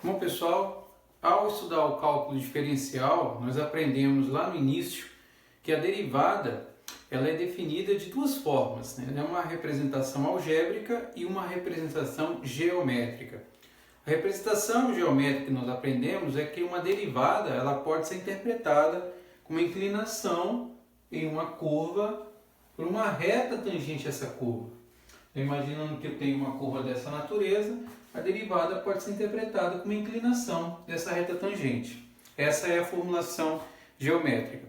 Bom, pessoal, ao estudar o cálculo diferencial, nós aprendemos lá no início que a derivada ela é definida de duas formas, né? Uma representação algébrica e uma representação geométrica. A representação geométrica que nós aprendemos é que uma derivada ela pode ser interpretada como uma inclinação em uma curva por uma reta tangente a essa curva. Imaginando que eu tenho uma curva dessa natureza, a derivada pode ser interpretada como uma inclinação dessa reta tangente. Essa é a formulação geométrica.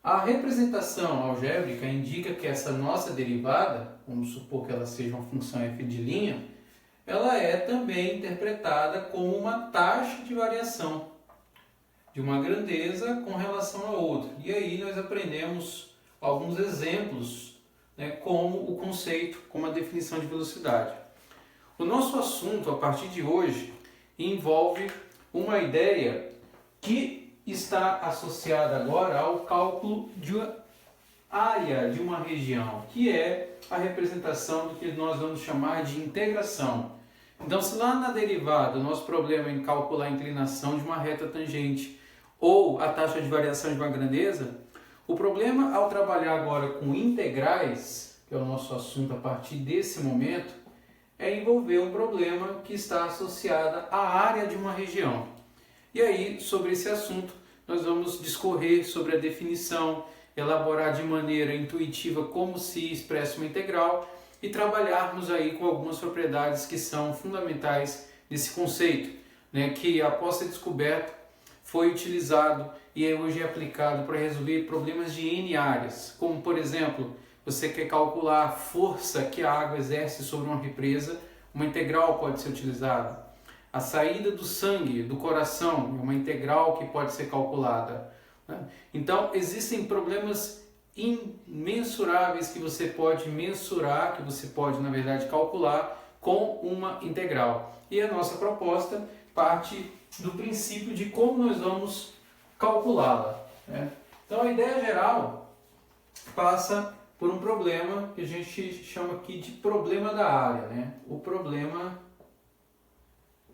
A representação algébrica indica que essa nossa derivada, vamos supor que ela seja uma função f de', ela é também interpretada como uma taxa de variação de uma grandeza com relação a outra. E aí nós aprendemos alguns exemplos, como o conceito, como a definição de velocidade. O nosso assunto, a partir de hoje, envolve uma ideia que está associada agora ao cálculo de área de uma região, que é a representação do que nós vamos chamar de integração. Então, se lá na derivada o nosso problema é em calcular a inclinação de uma reta tangente ou a taxa de variação de uma grandeza, o problema ao trabalhar agora com integrais, que é o nosso assunto a partir desse momento, é envolver um problema que está associado à área de uma região. E aí, sobre esse assunto, nós vamos discorrer sobre a definição, elaborar de maneira intuitiva como se expressa uma integral e trabalharmos aí com algumas propriedades que são fundamentais desse conceito, que após ser descoberto foi utilizado e hoje é aplicado para resolver problemas de N áreas, como por exemplo, você quer calcular a força que a água exerce sobre uma represa, uma integral pode ser utilizada. A saída do sangue do coração é uma integral que pode ser calculada. Então, existem problemas imensuráveis que você pode mensurar, que você pode, na verdade, calcular com uma integral. E a nossa proposta parte do princípio de como nós vamos calculá-la. Então, a ideia geral passa por um problema que a gente chama aqui de problema da área. O problema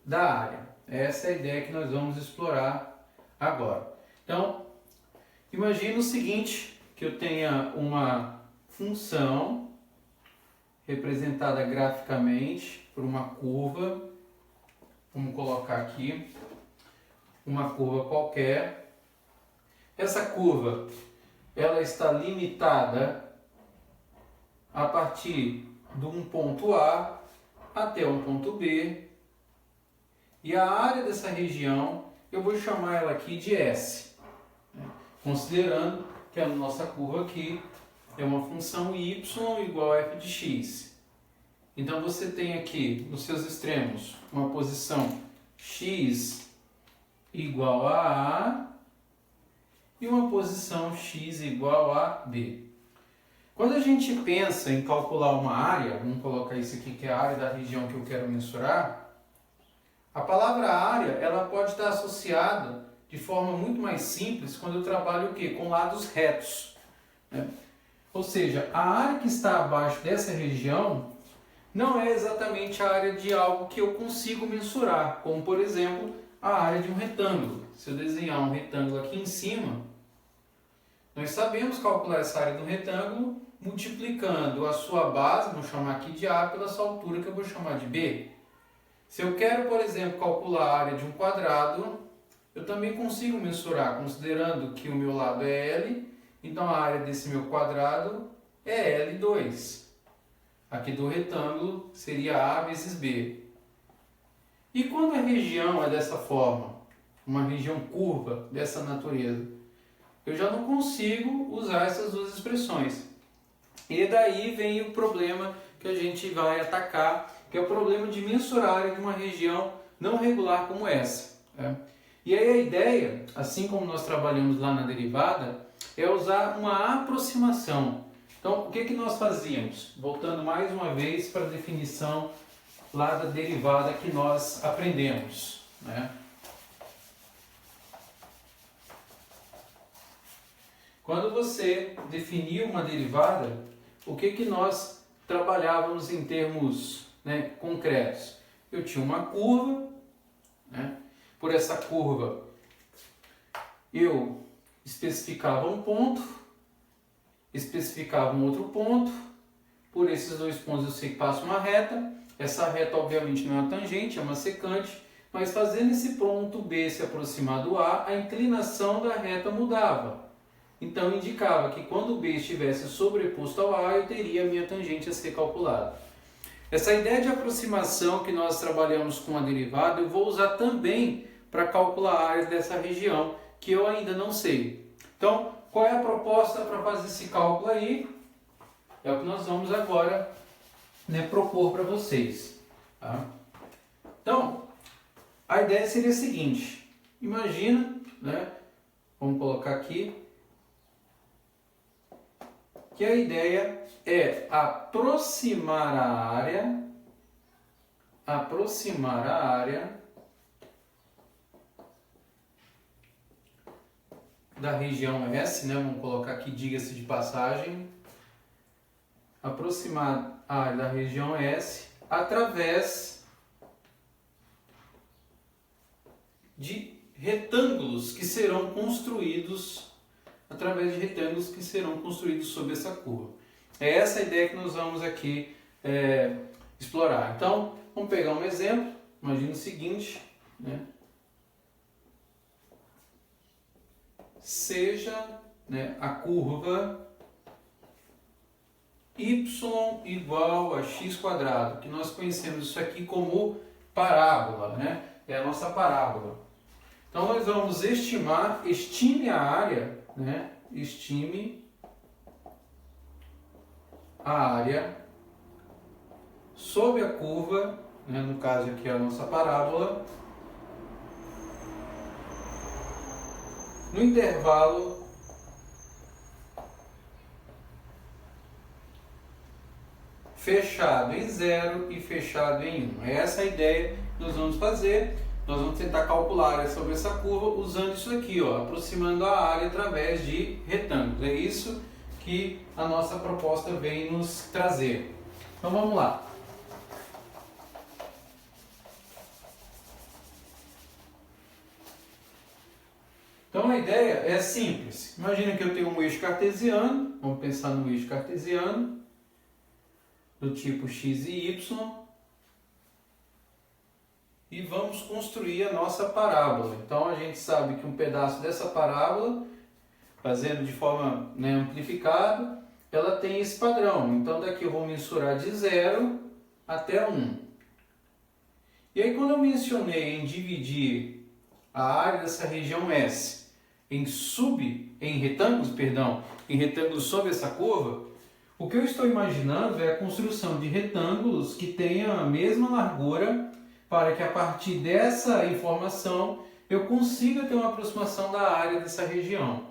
da área. Essa é a ideia que nós vamos explorar agora. Então, imagine o seguinte, que eu tenha uma função representada graficamente por uma curva. Vamos colocar aqui uma curva qualquer. Essa curva ela está limitada a partir de um ponto A até um ponto B. E a área dessa região eu vou chamar ela aqui de S, considerando que a nossa curva aqui é uma função y igual a f de x. Então você tem aqui nos seus extremos uma posição x igual a A e uma posição x igual a B. Quando a gente pensa em calcular uma área, vamos colocar isso aqui que é a área da região que eu quero mensurar, a palavra área ela pode estar associada de forma muito mais simples quando eu trabalho o quê? Com lados retos. Ou seja, a área que está abaixo dessa região não é exatamente a área de algo que eu consigo mensurar, como por exemplo a área de um retângulo. Se eu desenhar um retângulo aqui em cima, nós sabemos calcular essa área do retângulo multiplicando a sua base, vou chamar aqui de A, pela sua altura que eu vou chamar de B. Se eu quero, por exemplo, calcular a área de um quadrado, eu também consigo mensurar, considerando que o meu lado é L, então a área desse meu quadrado é L2. Aqui do retângulo seria A vezes B. E quando a região é dessa forma, uma região curva dessa natureza, eu já não consigo usar essas duas expressões. E daí vem o problema que a gente vai atacar, que é o problema de mensurar a área de uma região não regular como essa. E aí a ideia, assim como nós trabalhamos lá na derivada, é usar uma aproximação. Então, o que nós fazíamos? Voltando mais uma vez para a definição lá da derivada que nós aprendemos. Quando você definiu uma derivada, o que nós trabalhávamos em termos concretos? Eu tinha uma curva, por essa curva, eu especificava um ponto, especificava um outro ponto, por esses dois pontos eu sei que passa uma reta, essa reta obviamente não é uma tangente, é uma secante, mas fazendo esse ponto B se aproximar do A, a inclinação da reta mudava. Então indicava que quando o B estivesse sobreposto ao A, eu teria a minha tangente a ser calculada. Essa ideia de aproximação que nós trabalhamos com a derivada, eu vou usar também para calcular a área dessa região, que eu ainda não sei. Então, qual é a proposta para fazer esse cálculo aí? É o que nós vamos agora, propor para vocês. Tá? Então, a ideia seria a seguinte, imagina, vamos colocar aqui, que a ideia é aproximar a área da região S, vamos colocar aqui, diga-se de passagem, aproximar a área da região S através de retângulos que serão construídos sobre essa curva. É essa a ideia que nós vamos aqui explorar. Então, vamos pegar um exemplo. Imagina o seguinte, seja a curva y igual a x², que nós conhecemos isso aqui como parábola, é a nossa parábola. Então nós vamos estime a área, estime a área sob a curva, no caso aqui é a nossa parábola, no intervalo fechado em 0 e fechado em 1. É essa a ideia que nós vamos fazer. Nós vamos tentar calcular a área sobre essa curva usando isso aqui, aproximando a área através de retângulos. É isso que a nossa proposta vem nos trazer. Então vamos lá. Então a ideia é simples. Imagina que eu tenho um eixo cartesiano, vamos pensar no eixo cartesiano, do tipo x e y, e vamos construir a nossa parábola. Então a gente sabe que um pedaço dessa parábola, fazendo de forma amplificada, ela tem esse padrão. Então daqui eu vou mensurar de 0 até 1. E aí quando eu mencionei em dividir a área dessa região S em retângulos sobre essa curva, o que eu estou imaginando é a construção de retângulos que tenham a mesma largura, para que a partir dessa informação eu consiga ter uma aproximação da área dessa região.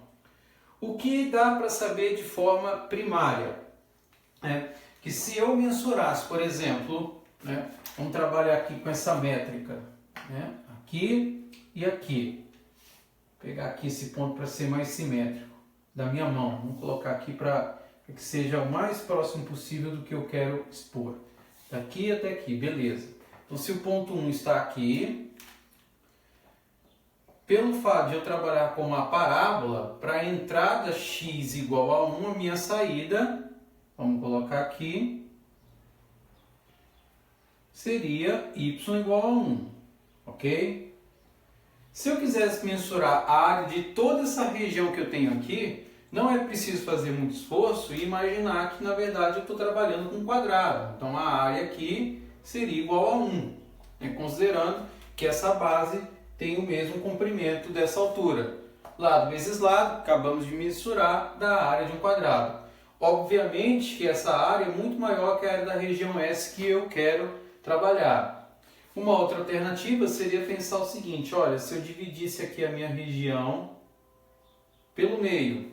O que dá para saber de forma primária? Que se eu mensurasse, por exemplo, vamos trabalhar aqui com essa métrica, aqui e aqui. Vou pegar aqui esse ponto para ser mais simétrico da minha mão. Vamos colocar aqui para que seja o mais próximo possível do que eu quero expor. Daqui até aqui, beleza. Então, se o ponto 1 está aqui, pelo fato de eu trabalhar com uma parábola, para a entrada x igual a 1, a minha saída, vamos colocar aqui, seria y igual a 1, ok? Se eu quisesse mensurar a área de toda essa região que eu tenho aqui, não é preciso fazer muito esforço e imaginar que, na verdade, eu estou trabalhando com um quadrado. Então, a área aqui seria igual a 1, considerando que essa base tem o mesmo comprimento dessa altura. Lado vezes lado, acabamos de mensurar da área de um quadrado. Obviamente que essa área é muito maior que a área da região S que eu quero trabalhar. Uma outra alternativa seria pensar o seguinte, olha, se eu dividisse aqui a minha região pelo meio,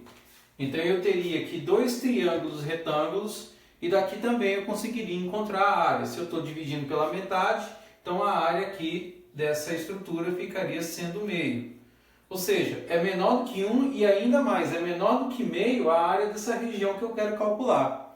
então eu teria aqui dois triângulos retângulos e daqui também eu conseguiria encontrar a área. Se eu estou dividindo pela metade, então a área aqui dessa estrutura ficaria sendo meio. Ou seja, é menor do que 1 e ainda mais, é menor do que meio a área dessa região que eu quero calcular.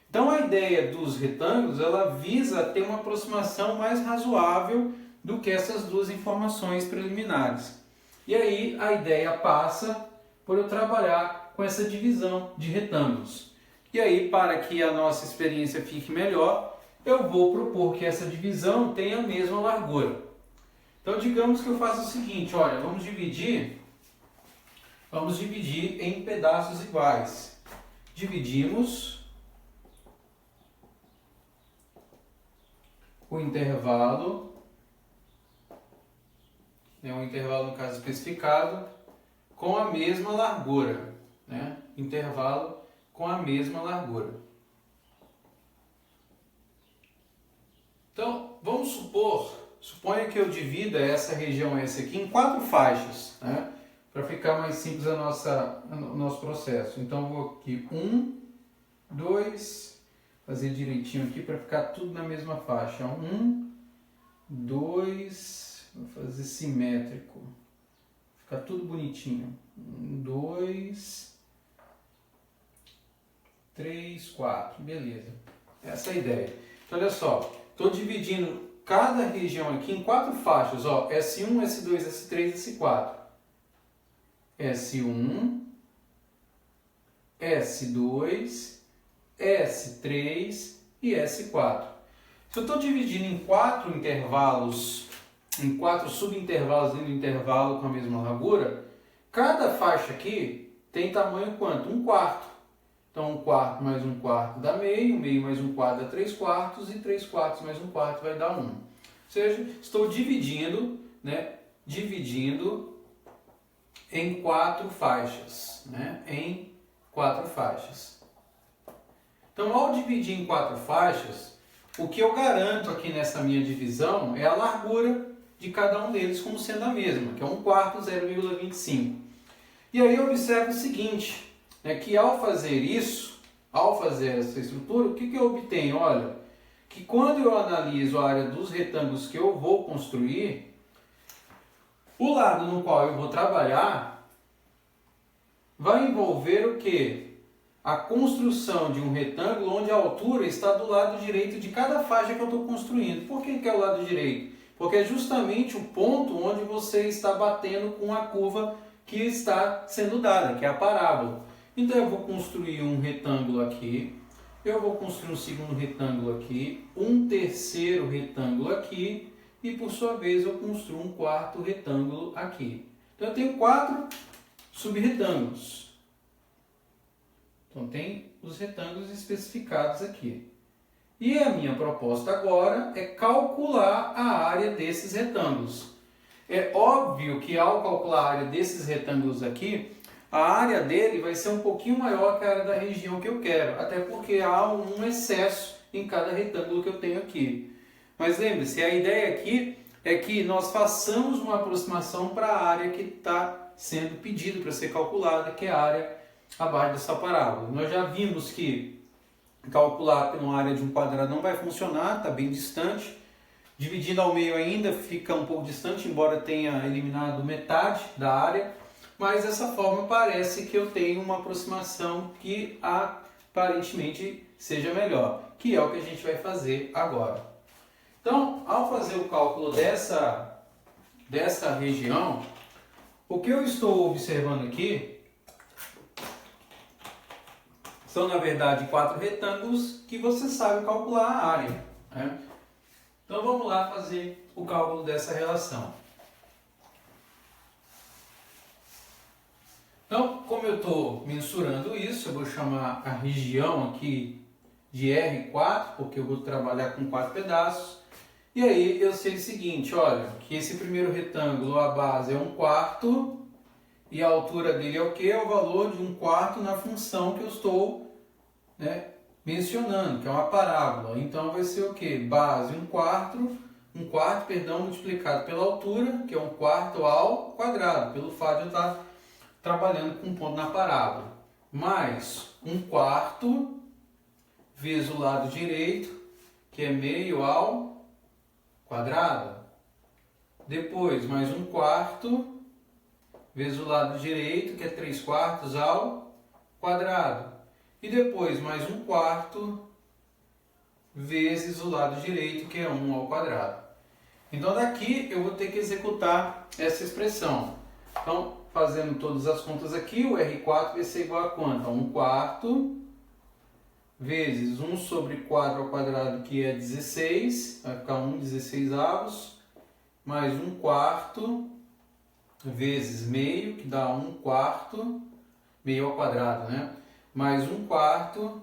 Então a ideia dos retângulos, ela visa ter uma aproximação mais razoável do que essas duas informações preliminares. E aí a ideia passa por eu trabalhar com essa divisão de retângulos. E aí, para que a nossa experiência fique melhor, eu vou propor que essa divisão tenha a mesma largura. Então, digamos que eu faço o seguinte, olha, vamos dividir em pedaços iguais. Dividimos o intervalo, um intervalo no caso especificado, com a mesma largura, né? Intervalo com a mesma largura. Então, vamos suponha que eu divida essa região S aqui em 4 faixas, né? Para ficar mais simples o nosso processo. Então, vou aqui 1, 2, fazer direitinho aqui para ficar tudo na mesma faixa. 1, 2, vou fazer simétrico, ficar tudo bonitinho. 1, 2, 3, 4, beleza. Essa é a ideia. Então, olha só, estou dividindo cada região aqui em 4 faixas, ó, S1, S2, S3, S4. S1, S2, S3 e S4. Se eu estou dividindo em 4 intervalos, em 4 subintervalos dentro do intervalo com a mesma largura, cada faixa aqui tem tamanho quanto? 1/4. Então 1/4 mais 1/4 dá meio, meio mais 1/4 dá 3/4 e 3/4 mais 1/4 vai dar 1. Ou seja, estou dividindo, né, em 4 faixas, né, em 4 faixas. Então, ao dividir em 4 faixas, o que eu garanto aqui nessa minha divisão é a largura de cada um deles como sendo a mesma, que é 1/4, 0,25. E aí eu observo o seguinte, né, que ao fazer isso, ao fazer essa estrutura, o que eu obtenho? Olha, que quando eu analiso a área dos retângulos que eu vou construir, o lado no qual eu vou trabalhar vai envolver o quê? A construção de um retângulo onde a altura está do lado direito de cada faixa que eu estou construindo. Por que é o lado direito? Porque é justamente o ponto onde você está batendo com a curva que está sendo dada, que é a parábola. Então eu vou construir um retângulo aqui, eu vou construir um segundo retângulo aqui, um terceiro retângulo aqui e por sua vez eu construo um quarto retângulo aqui. Então eu tenho 4 subretângulos. Então tem os retângulos especificados aqui. E a minha proposta agora é calcular a área desses retângulos. É óbvio que ao calcular a área desses retângulos aqui, a área dele vai ser um pouquinho maior que a área da região que eu quero, até porque há um excesso em cada retângulo que eu tenho aqui. Mas lembre-se, a ideia aqui é que nós façamos uma aproximação para a área que está sendo pedido para ser calculada, que é a área abaixo dessa parábola. Nós já vimos que calcular pela área de um quadrado não vai funcionar, está bem distante. Dividindo ao meio ainda fica um pouco distante, embora tenha eliminado metade da área. Mas dessa forma parece que eu tenho uma aproximação que aparentemente seja melhor, que é o que a gente vai fazer agora. Então, ao fazer o cálculo dessa região, o que eu estou observando aqui são, na verdade, 4 retângulos que você sabe calcular a área, né? Então, vamos lá fazer o cálculo dessa relação. Então, como eu estou mensurando isso, eu vou chamar a região aqui de R4, porque eu vou trabalhar com 4 pedaços. E aí eu sei o seguinte, olha, que esse primeiro retângulo, a base é 1/4, e a altura dele é o quê? É o valor de 1/4 na função que eu estou, né, mencionando, que é uma parábola. Então vai ser o quê? Base 1/4, multiplicado pela altura, que é 1/4 ao quadrado, pelo fato de eu estar trabalhando com um ponto na parábola, mais 1/4 vezes o lado direito, que é meio ao quadrado. Depois, mais 1/4 vezes o lado direito, que é 3/4 ao quadrado. E depois, mais 1/4 vezes o lado direito, que é 1 ao quadrado. Então daqui eu vou ter que executar essa expressão. Então, fazendo todas as contas aqui, o R4 vai ser igual a quanto? A 1/4 vezes 1 sobre 4 ao quadrado, que é 16, vai ficar 1/16, mais 1/4 vezes meio, que dá 1/4, meio ao quadrado, né? Mais 1/4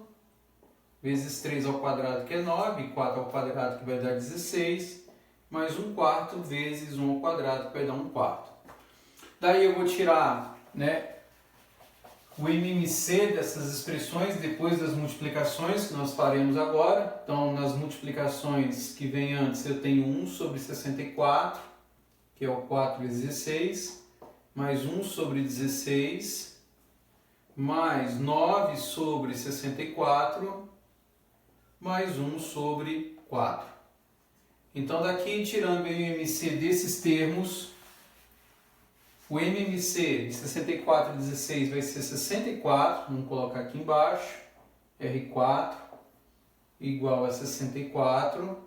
vezes 3 ao quadrado, que é 9, 4 ao quadrado, que vai dar 16, mais 1/4 vezes 1 ao quadrado, que vai dar 1/4. Daí eu vou tirar, né, o MMC dessas expressões depois das multiplicações que nós faremos agora. Então, nas multiplicações que vem antes, eu tenho 1 sobre 64, que é o 4 vezes 16, mais 1 sobre 16, mais 9 sobre 64, mais 1 sobre 4. Então, daqui, tirando o MMC desses termos, o MMC de 64 e 16 vai ser 64, vamos colocar aqui embaixo, R4 igual a 64,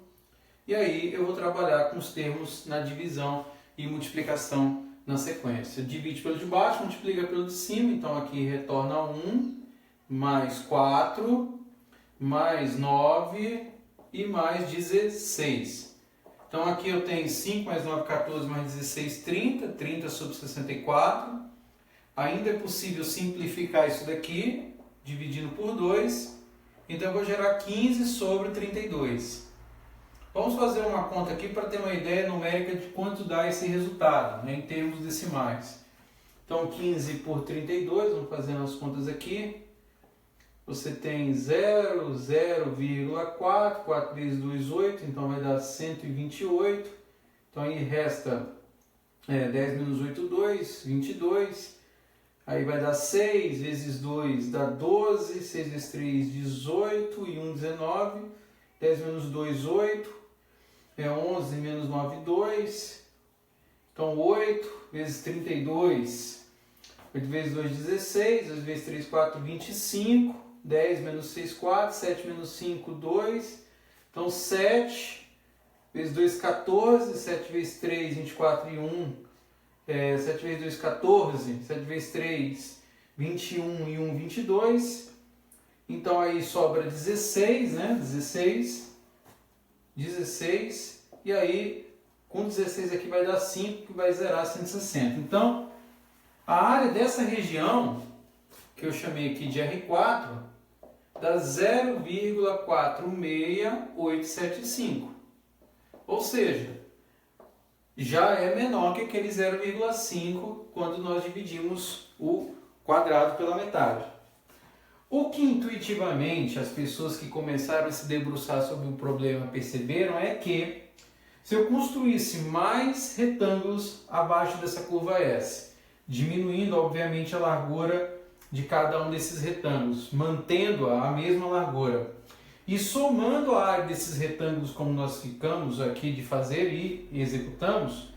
e aí eu vou trabalhar com os termos na divisão e multiplicação na sequência. Divide pelo de baixo, multiplica pelo de cima, então aqui retorna 1, mais 4, mais 9 e mais 16. Então aqui eu tenho 5 mais 9, 14, mais 16, 30. 30 sobre 64. Ainda é possível simplificar isso daqui, dividindo por 2. Então eu vou gerar 15 sobre 32. Vamos fazer uma conta aqui para ter uma ideia numérica de quanto dá esse resultado, né, em termos decimais. Então 15 por 32, vamos fazer as contas aqui. Você tem 0, 0,4, 4 vezes 2, 8, então vai dar 128. Então aí resta 10 menos 8, 2, 22. Aí vai dar 6 vezes 2 dá 12, 6 vezes 3, 18 e 1, 19. 10 menos 2, 8. 11 menos 9, 2. Então 8 vezes 32. 8 vezes 2, 16. 2 vezes 3, 4, 25. 10 menos 6, 4, 7 menos 5, 2, então 7 vezes 2, 14, 7 vezes 3, 24 e 1, 7 vezes 2, 14, 7 vezes 3, 21 e 1, 22, então aí sobra 16, né, 16, e aí com 16 aqui vai dar 5, que vai zerar 160. Então, a área dessa região, que eu chamei aqui de R4, dá 0,46875. Ou seja, já é menor que aquele 0,5 quando nós dividimos o quadrado pela metade. O que intuitivamente as pessoas que começaram a se debruçar sobre o problema perceberam é que se eu construísse mais retângulos abaixo dessa curva S, diminuindo obviamente a largura de cada um desses retângulos, mantendo a mesma largura e somando a área desses retângulos como nós ficamos aqui de fazer e executamos,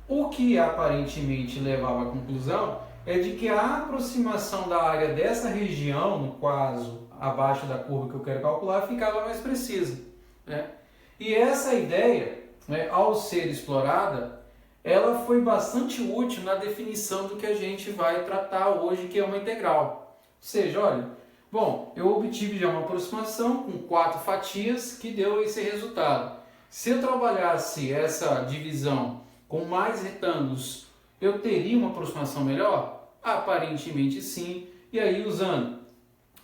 o que aparentemente levava à conclusão é de que a aproximação da área dessa região, no caso abaixo da curva que eu quero calcular, ficava mais precisa, né? E essa ideia, né, ao ser explorada, ela foi bastante útil na definição do que a gente vai tratar hoje, que é uma integral. Ou seja, olha, bom, eu obtive já uma aproximação com 4 fatias que deu esse resultado. Se eu trabalhasse essa divisão com mais retângulos, eu teria uma aproximação melhor? Aparentemente sim. E aí, usando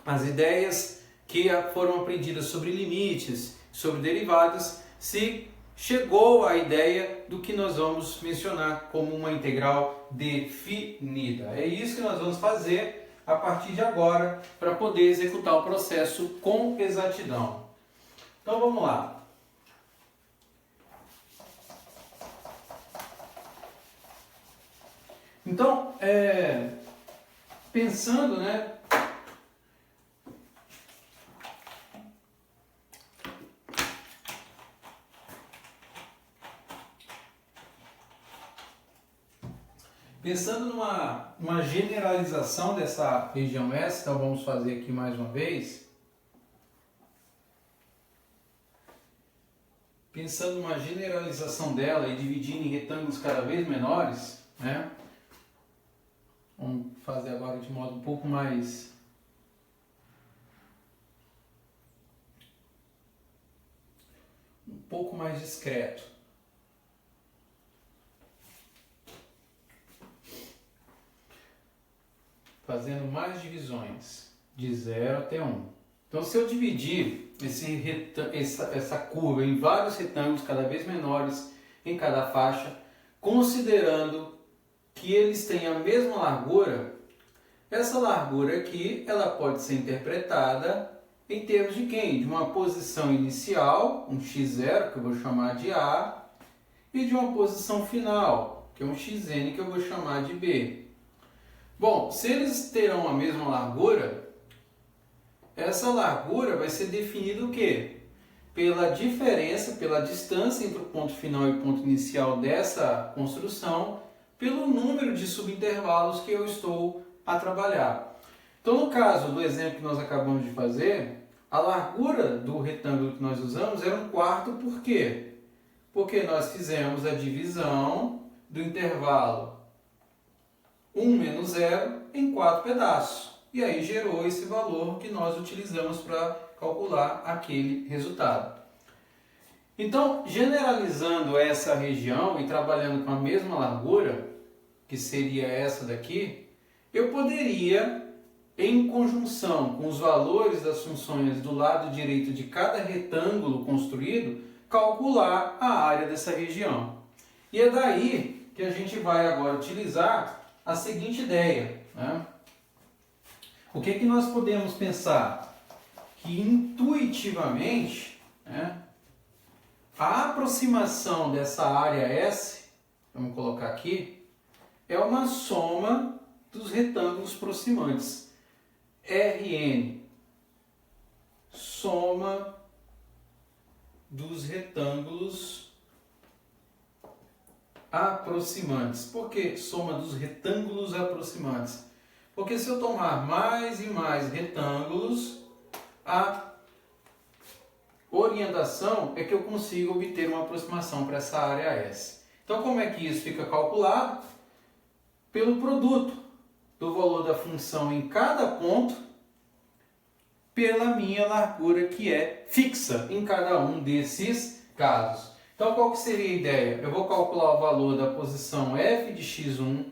as ideias que foram aprendidas sobre limites, sobre derivadas, se chegou à ideia do que nós vamos mencionar como uma integral definida. É isso que nós vamos fazer a partir de agora para poder executar o processo com exatidão. Então vamos lá. Então, pensando, né? Pensando numa generalização dessa região S, então vamos fazer aqui mais uma vez. pensando numa generalização dela e dividindo em retângulos cada vez menores, né? Vamos fazer agora de modo um pouco mais discreto. Fazendo mais divisões, de 0 até 1. Então, se eu dividir essa curva em vários retângulos cada vez menores em cada faixa, considerando que eles têm a mesma largura, essa largura aqui ela pode ser interpretada em termos de quem? De uma posição inicial, um x0, que eu vou chamar de A, e de uma posição final, que é um xn, que eu vou chamar de B. Bom, se eles terão a mesma largura, essa largura vai ser definida o quê? Pela diferença, pela distância entre o ponto final e o ponto inicial dessa construção, pelo número de subintervalos que eu estou a trabalhar. Então, no caso do exemplo que nós acabamos de fazer, a largura do retângulo que nós usamos era 1/4, por quê? Porque nós fizemos a divisão do intervalo 1 menos 0 em 4 pedaços. E aí gerou esse valor que nós utilizamos para calcular aquele resultado. Então, generalizando essa região e trabalhando com a mesma largura, que seria essa daqui, eu poderia, em conjunção com os valores das funções do lado direito de cada retângulo construído, calcular a área dessa região. E é daí que a gente vai agora utilizar a seguinte ideia, né? O que que nós podemos pensar? Que intuitivamente, né, a aproximação dessa área S, vamos colocar aqui, é uma soma dos retângulos proximantes. Rn, soma dos retângulos aproximantes. Por que soma dos retângulos aproximantes? Porque se eu tomar mais e mais retângulos, a orientação é que eu consigo obter uma aproximação para essa área S. Então, como é que isso fica calculado? Pelo produto do valor da função em cada ponto pela minha largura, que é fixa em cada um desses casos. Então, qual que seria a ideia? Eu vou calcular o valor da posição f de x1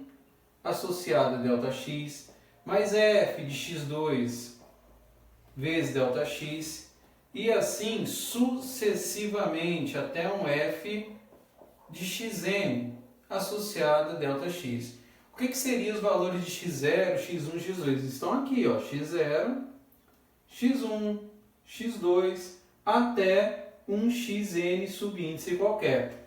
associada a ΔX, mais f de x2 vezes ΔX, e assim sucessivamente até um f de xn associado a ΔX. O que seriam os valores de x0, x1 e x2? Eles estão aqui, ó, x0, x1, x2, até um xn subíndice qualquer.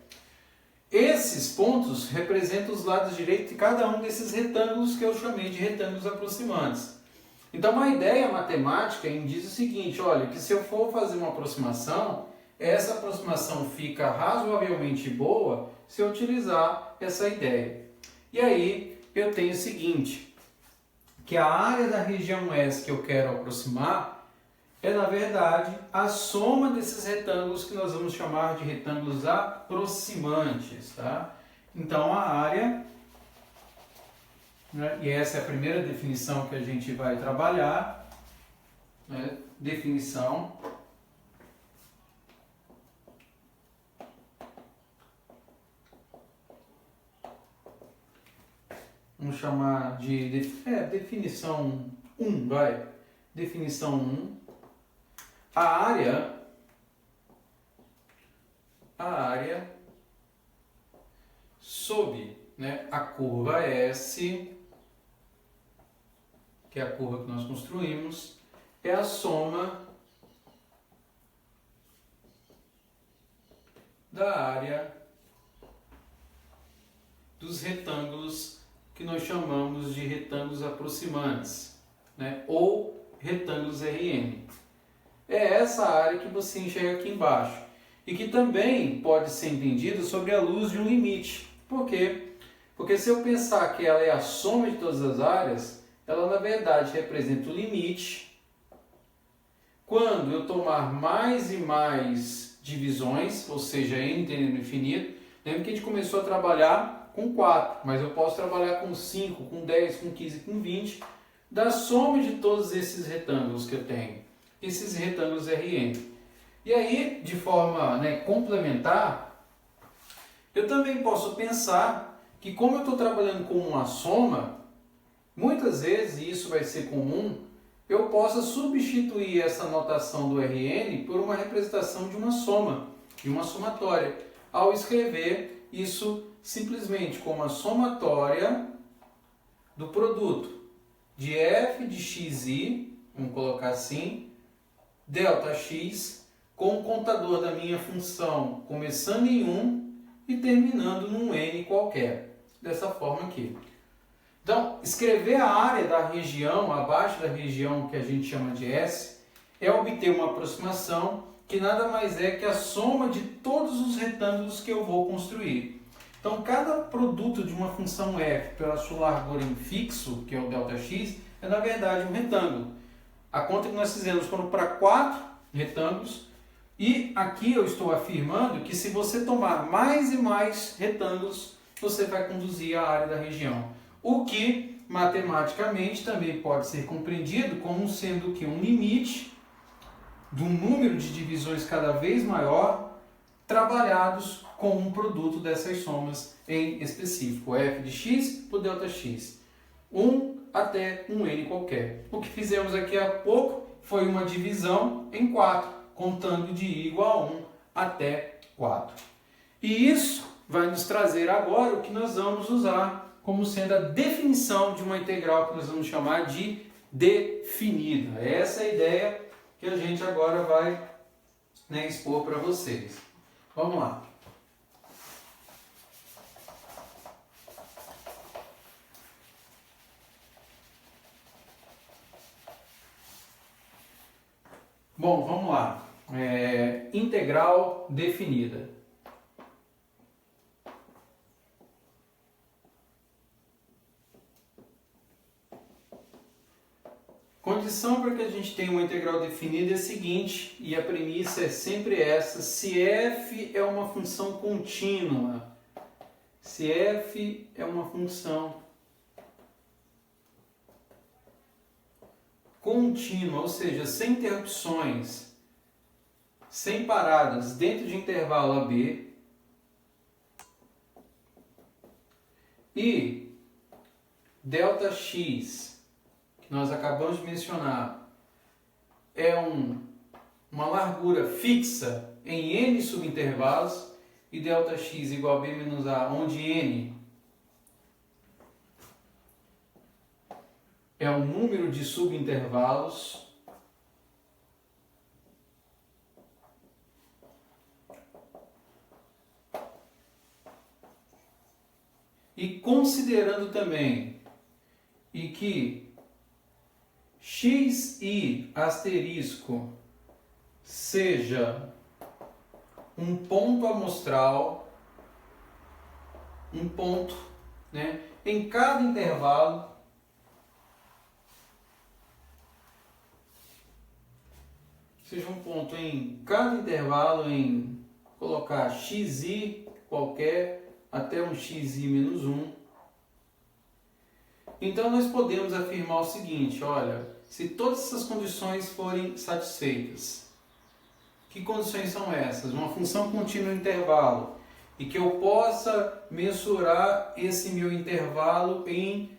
Esses pontos representam os lados direitos de cada um desses retângulos que eu chamei de retângulos aproximantes. Então, a ideia matemática diz o seguinte, olha, que se eu for fazer uma aproximação, essa aproximação fica razoavelmente boa se eu utilizar essa ideia. E aí, eu tenho o seguinte, que a área da região S que eu quero aproximar é, na verdade, a soma desses retângulos que nós vamos chamar de retângulos aproximantes, tá? Então, a área, né, e essa é a primeira definição que a gente vai trabalhar, né, definição vamos chamar de definição 1, vai. Definição 1. A área sob, né, a curva S, que é a curva que nós construímos, é a soma da área dos retângulos que nós chamamos de retângulos aproximantes, né, ou retângulos Rn. É essa área que você enxerga aqui embaixo e que também pode ser entendido sobre a luz de um limite. Por quê? Porque se eu pensar que ela é a soma de todas as áreas, ela na verdade representa o limite. Quando eu tomar mais e mais divisões, ou seja, n tendendo ao infinito. Lembra que a gente começou a trabalhar com 4, mas eu posso trabalhar com 5, com 10, com 15, com 20, da soma de todos esses retângulos que eu tenho, esses retângulos Rn. E aí, de forma complementar, eu também posso pensar que como eu estou trabalhando com uma soma, muitas vezes, e isso vai ser comum, eu possa substituir essa notação do Rn por uma representação de uma soma, de uma somatória, ao escrever isso simplesmente como a somatória do produto de f de xi, vamos colocar assim, delta x, com o contador da minha função começando em 1 e terminando num n qualquer, dessa forma aqui. Então, escrever a área da região, abaixo da região que a gente chama de S, é obter uma aproximação que nada mais é que a soma de todos os retângulos que eu vou construir. Então, cada produto de uma função f pela sua largura em fixo, que é o Δx, é na verdade um retângulo. A conta que nós fizemos foram para 4 retângulos, e aqui eu estou afirmando que se você tomar mais e mais retângulos, você vai conduzir a área da região. O que, matematicamente, também pode ser compreendido como sendo que um limite de um número de divisões cada vez maior, trabalhados com um produto dessas somas em específico, f de x por Δx, 1 até um n qualquer. O que fizemos aqui há pouco foi uma divisão em 4, contando de i igual a 1 até 4. E isso vai nos trazer agora o que nós vamos usar como sendo a definição de uma integral que nós vamos chamar de definida. Essa é a ideia que a gente agora vai expor para vocês. Vamos lá. Bom, vamos lá. Integral definida. Condição para que a gente tenha uma integral definida é a seguinte, e a premissa é sempre essa: se f é uma função contínua, se f é uma função contínua, ou seja, sem interrupções, sem paradas, dentro de intervalo AB, e ΔX, que nós acabamos de mencionar, é uma largura fixa em n subintervalos, e ΔX igual a b menos a, onde n é o número de subintervalos e considerando também e que xi asterisco seja um ponto amostral, um ponto, em cada intervalo, seja um ponto em cada intervalo, em colocar xi qualquer até um xi menos 1. Então nós podemos afirmar o seguinte, olha, se todas essas condições forem satisfeitas, que condições são essas? Uma função contínua no intervalo, e que eu possa mensurar esse meu intervalo em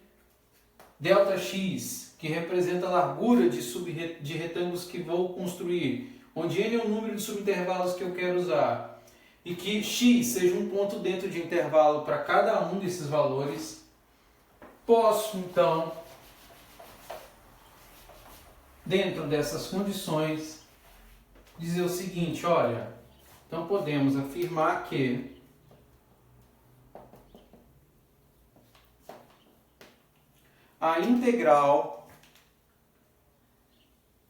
ΔX, que representa a largura de retângulos que vou construir, onde n é o número de subintervalos que eu quero usar, e que x seja um ponto dentro de intervalo para cada um desses valores. Posso, então, dentro dessas condições, dizer o seguinte, olha, então podemos afirmar que a integral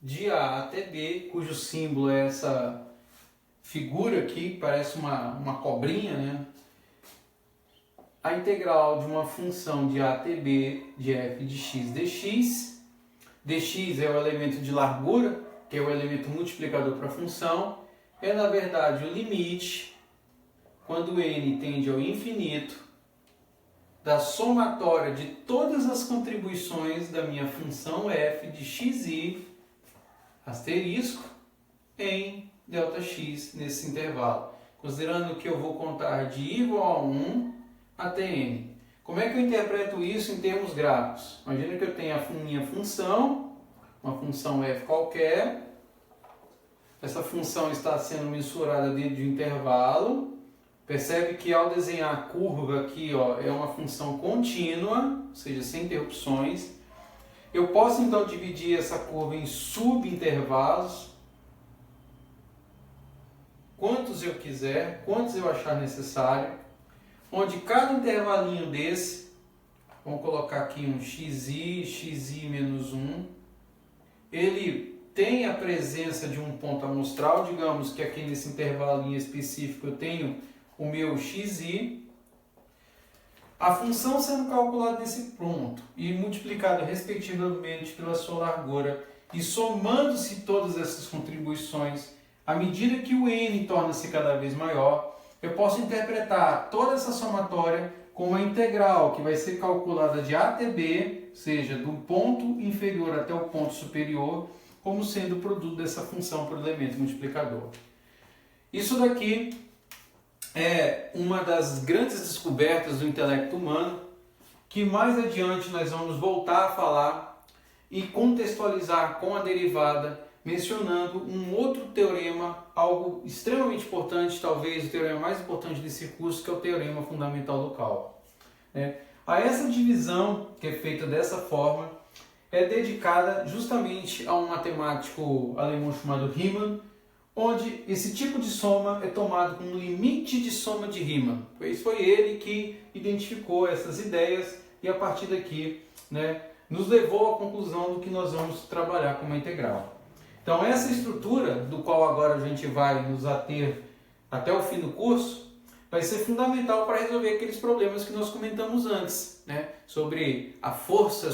de A até B, cujo símbolo é essa figura aqui, parece uma cobrinha, A integral de uma função de A até B de f de x dx. Dx é o elemento de largura, que é o elemento multiplicador para a função, é na verdade o limite, quando n tende ao infinito, da somatória de todas as contribuições da minha função f de xi asterisco em ΔX nesse intervalo, considerando que eu vou contar de igual a 1 até n. Como é que eu interpreto isso em termos gráficos? Imagina que eu tenho a minha função, uma função f qualquer. Essa função está sendo mensurada dentro de um intervalo. Percebe que ao desenhar a curva aqui, ó, é uma função contínua, ou seja, sem interrupções. Eu posso então dividir essa curva em subintervalos, quantos eu quiser, quantos eu achar necessário, onde cada intervalinho desse, vamos colocar aqui um xi menos 1, ele tem a presença de um ponto amostral, digamos que aqui nesse intervalinho específico eu tenho o meu xi, a função sendo calculada nesse ponto e multiplicada respectivamente pela sua largura e somando-se todas essas contribuições, à medida que o n torna-se cada vez maior, eu posso interpretar toda essa somatória como uma integral que vai ser calculada de a até b, ou seja, do ponto inferior até o ponto superior, como sendo o produto dessa função por elemento multiplicador. Isso daqui é uma das grandes descobertas do intelecto humano, que mais adiante nós vamos voltar a falar e contextualizar com a derivada, mencionando um outro teorema, algo extremamente importante, talvez o teorema mais importante desse curso, que é o teorema fundamental do cálculo. A essa divisão, que é feita dessa forma, é dedicada justamente a um matemático alemão chamado Riemann, onde esse tipo de soma é tomado como limite de soma de Riemann. Pois foi ele que identificou essas ideias e a partir daqui, nos levou à conclusão do que nós vamos trabalhar como integral. Então essa estrutura, do qual agora a gente vai nos ater até o fim do curso, vai ser fundamental para resolver aqueles problemas que nós comentamos antes, sobre a força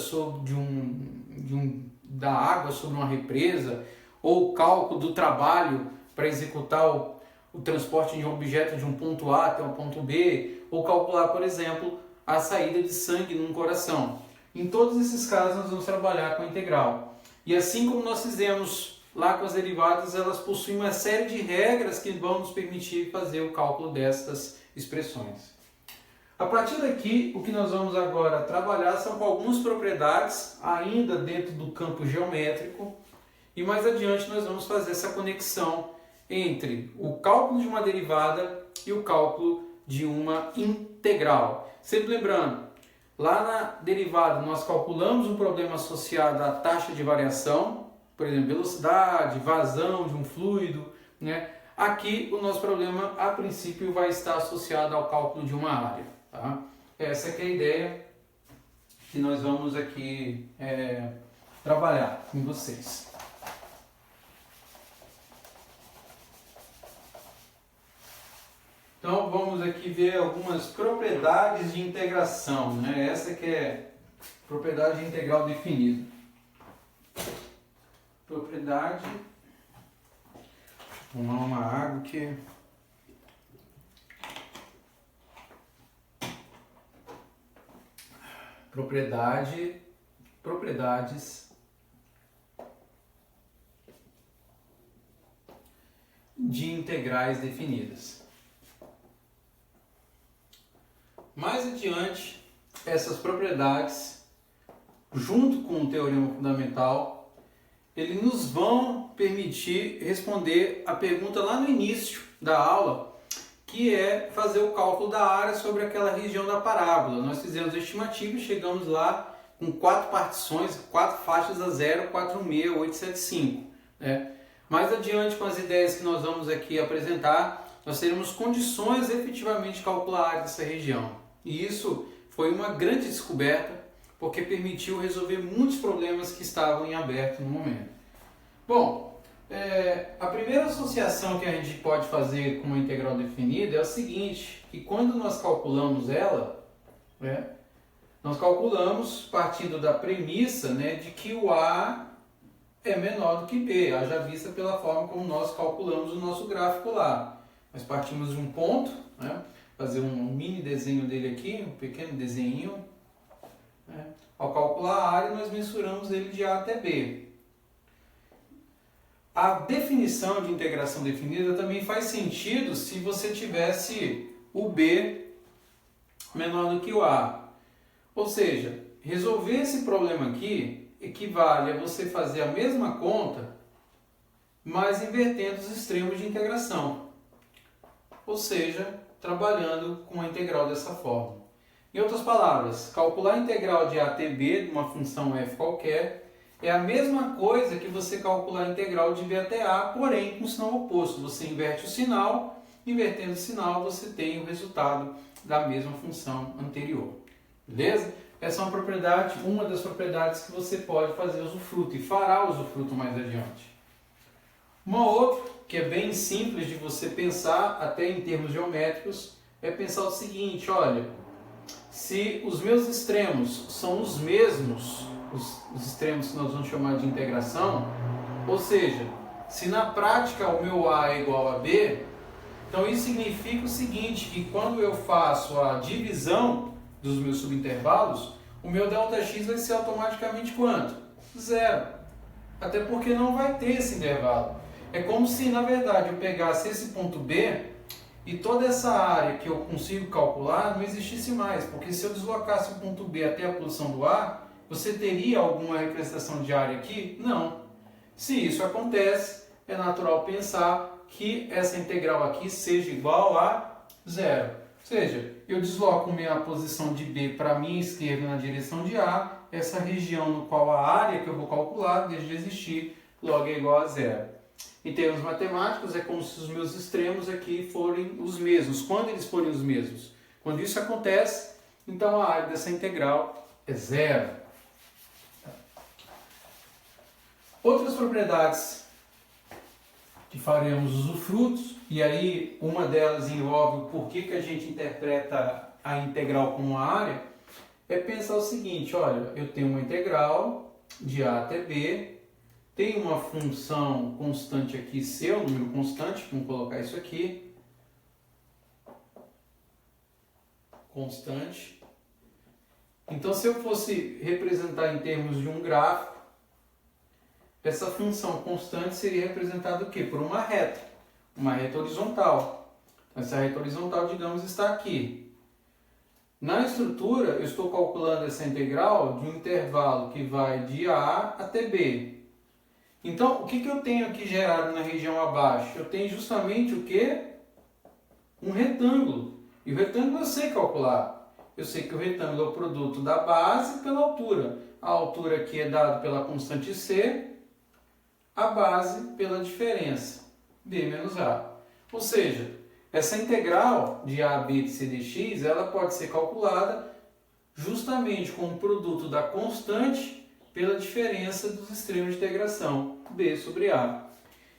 da água sobre uma represa, ou o cálculo do trabalho para executar o transporte de um objeto de um ponto A até um ponto B, ou calcular, por exemplo, a saída de sangue num coração. Em todos esses casos nós vamos trabalhar com a integral. E assim como nós fizemos lá com as derivadas, elas possuem uma série de regras que vão nos permitir fazer o cálculo destas expressões. A partir daqui, o que nós vamos agora trabalhar são com algumas propriedades, ainda dentro do campo geométrico, e mais adiante nós vamos fazer essa conexão entre o cálculo de uma derivada e o cálculo de uma integral. Sempre lembrando, lá na derivada nós calculamos um problema associado à taxa de variação, por exemplo, velocidade, vazão de um fluido, Aqui o nosso problema, a princípio, vai estar associado ao cálculo de uma área. Tá? Essa que é a ideia que nós vamos aqui trabalhar com vocês. Então vamos aqui ver algumas propriedades de integração. Essa que é propriedade integral definida. Propriedade... Vou tomar uma água que... Propriedades de integrais definidas. Mais adiante, essas propriedades, junto com o teorema fundamental, eles nos vão permitir responder a pergunta lá no início da aula, que é fazer o cálculo da área sobre aquela região da parábola. Nós fizemos a estimativa e chegamos lá com 4 partições, 4 faixas a 0, 4, 6, 8, 7, 5. Mais adiante, com as ideias que nós vamos aqui apresentar, nós teremos condições de efetivamente calcular a área dessa região. E isso foi uma grande descoberta, porque permitiu resolver muitos problemas que estavam em aberto no momento. Bom, a primeira associação que a gente pode fazer com uma integral definida é o seguinte, que quando nós calculamos ela, nós calculamos partindo da premissa de que o A é menor do que B, haja vista pela forma como nós calculamos o nosso gráfico lá. Nós partimos de um ponto, né? Fazer um mini desenho dele aqui, um pequeno desenho. Né? Ao calcular a área, nós mensuramos ele de A até B. A definição de integração definida também faz sentido se você tivesse o B menor do que o A. Ou seja, resolver esse problema aqui equivale a você fazer a mesma conta, mas invertendo os extremos de integração. Ou seja, trabalhando com a integral dessa forma. Em outras palavras, calcular a integral de A até B de uma função f qualquer é a mesma coisa que você calcular a integral de B até A, porém com o sinal oposto. Você inverte o sinal, invertendo o sinal você tem o resultado da mesma função anterior. Beleza? Essa é uma das propriedades que você pode fazer usufruto e fará usufruto mais adiante. Uma outra, que é bem simples de você pensar, até em termos geométricos, é pensar o seguinte, olha, se os meus extremos são os mesmos, os extremos que nós vamos chamar de integração, ou seja, se na prática o meu A é igual a B, então isso significa o seguinte, que quando eu faço a divisão dos meus subintervalos, o meu ΔX vai ser automaticamente quanto? Zero. Até porque não vai ter esse intervalo. É como se, na verdade, eu pegasse esse ponto B e toda essa área que eu consigo calcular não existisse mais. Porque se eu deslocasse o ponto B até a posição do A, você teria alguma representação de área aqui? Não. Se isso acontece, é natural pensar que essa integral aqui seja igual a zero. Ou seja, eu desloco minha posição de B para a minha esquerda na direção de A, essa região no qual a área que eu vou calcular deixa de existir, logo é igual a zero. Em termos matemáticos, é como se os meus extremos aqui forem os mesmos. Quando eles forem os mesmos? Quando isso acontece, então a área dessa integral é zero. Outras propriedades que faremos usufrutos, e aí uma delas envolve o porquê que a gente interpreta a integral como uma área, é pensar o seguinte, olha, eu tenho uma integral de A até B, tem uma função constante aqui, C, um número constante, vamos colocar isso aqui, constante. Então, se eu fosse representar em termos de um gráfico, essa função constante seria representada o quê? Por uma reta horizontal. Essa reta horizontal, digamos, está aqui. Na estrutura, eu estou calculando essa integral de um intervalo que vai de A até B. Então, o que eu tenho aqui gerado na região abaixo? Eu tenho justamente o quê? Um retângulo. E o retângulo eu sei calcular. Eu sei que o retângulo é o produto da base pela altura. A altura aqui é dada pela constante C, a base pela diferença, B menos A. Ou seja, essa integral de AB de C dx, ela pode ser calculada justamente como produto da constante pela diferença dos extremos de integração, B sobre A.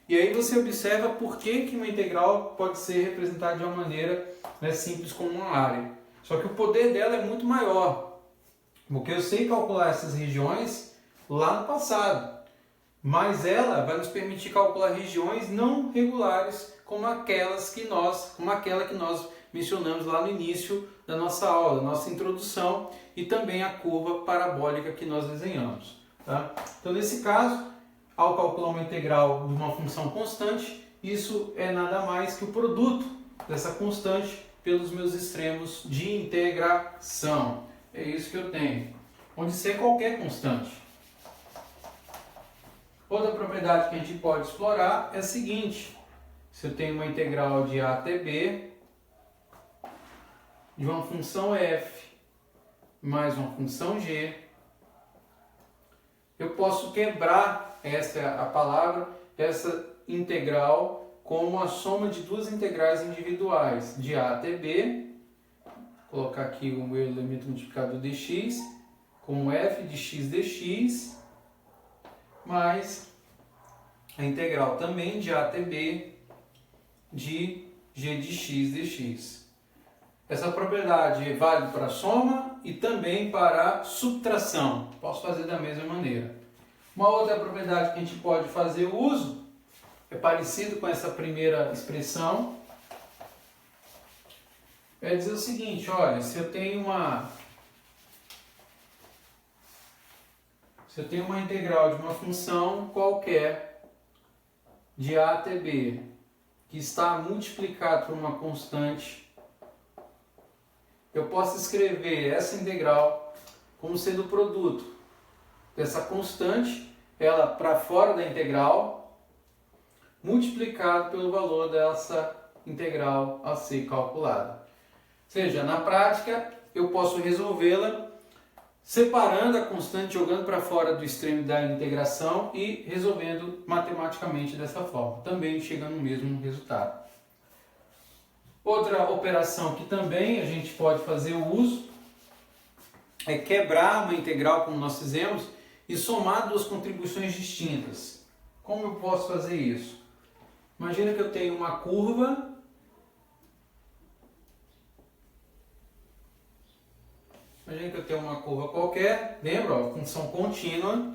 E aí você observa por que uma integral pode ser representada de uma maneira simples como uma área. Só que o poder dela é muito maior, porque eu sei calcular essas regiões lá no passado. Mas ela vai nos permitir calcular regiões não regulares como aquela que nós mencionamos lá no início da nossa aula, da nossa introdução, e também a curva parabólica que nós desenhamos. Tá? Então, nesse caso, ao calcular uma integral de uma função constante, isso é nada mais que o produto dessa constante pelos meus extremos de integração. É isso que eu tenho, onde C é qualquer constante. Outra propriedade que a gente pode explorar é a seguinte: se eu tenho uma integral de A até B de uma função f mais uma função g, eu posso quebrar, essa é a palavra, essa integral como a soma de duas integrais individuais, de A até B, vou colocar aqui o meu elemento multiplicador dx, como f de x dx, mais a integral também de A até B de g de x dx. Essa propriedade é válida para a soma e também para a subtração. Posso fazer da mesma maneira. Uma outra propriedade que a gente pode fazer uso é parecido com essa primeira expressão. É dizer o seguinte, olha, se eu tenho uma integral de uma função qualquer de a até b que está multiplicado por uma constante, eu posso escrever essa integral como sendo o produto dessa constante, ela para fora da integral, multiplicado pelo valor dessa integral a ser calculada. Ou seja, na prática, eu posso resolvê-la separando a constante, jogando para fora do extremo da integração e resolvendo matematicamente dessa forma, também chega no mesmo resultado. Outra operação que também a gente pode fazer o uso é quebrar uma integral, como nós fizemos, e somar duas contribuições distintas. Como eu posso fazer isso? Imagina que eu tenho uma curva qualquer, lembra? Ó, função contínua.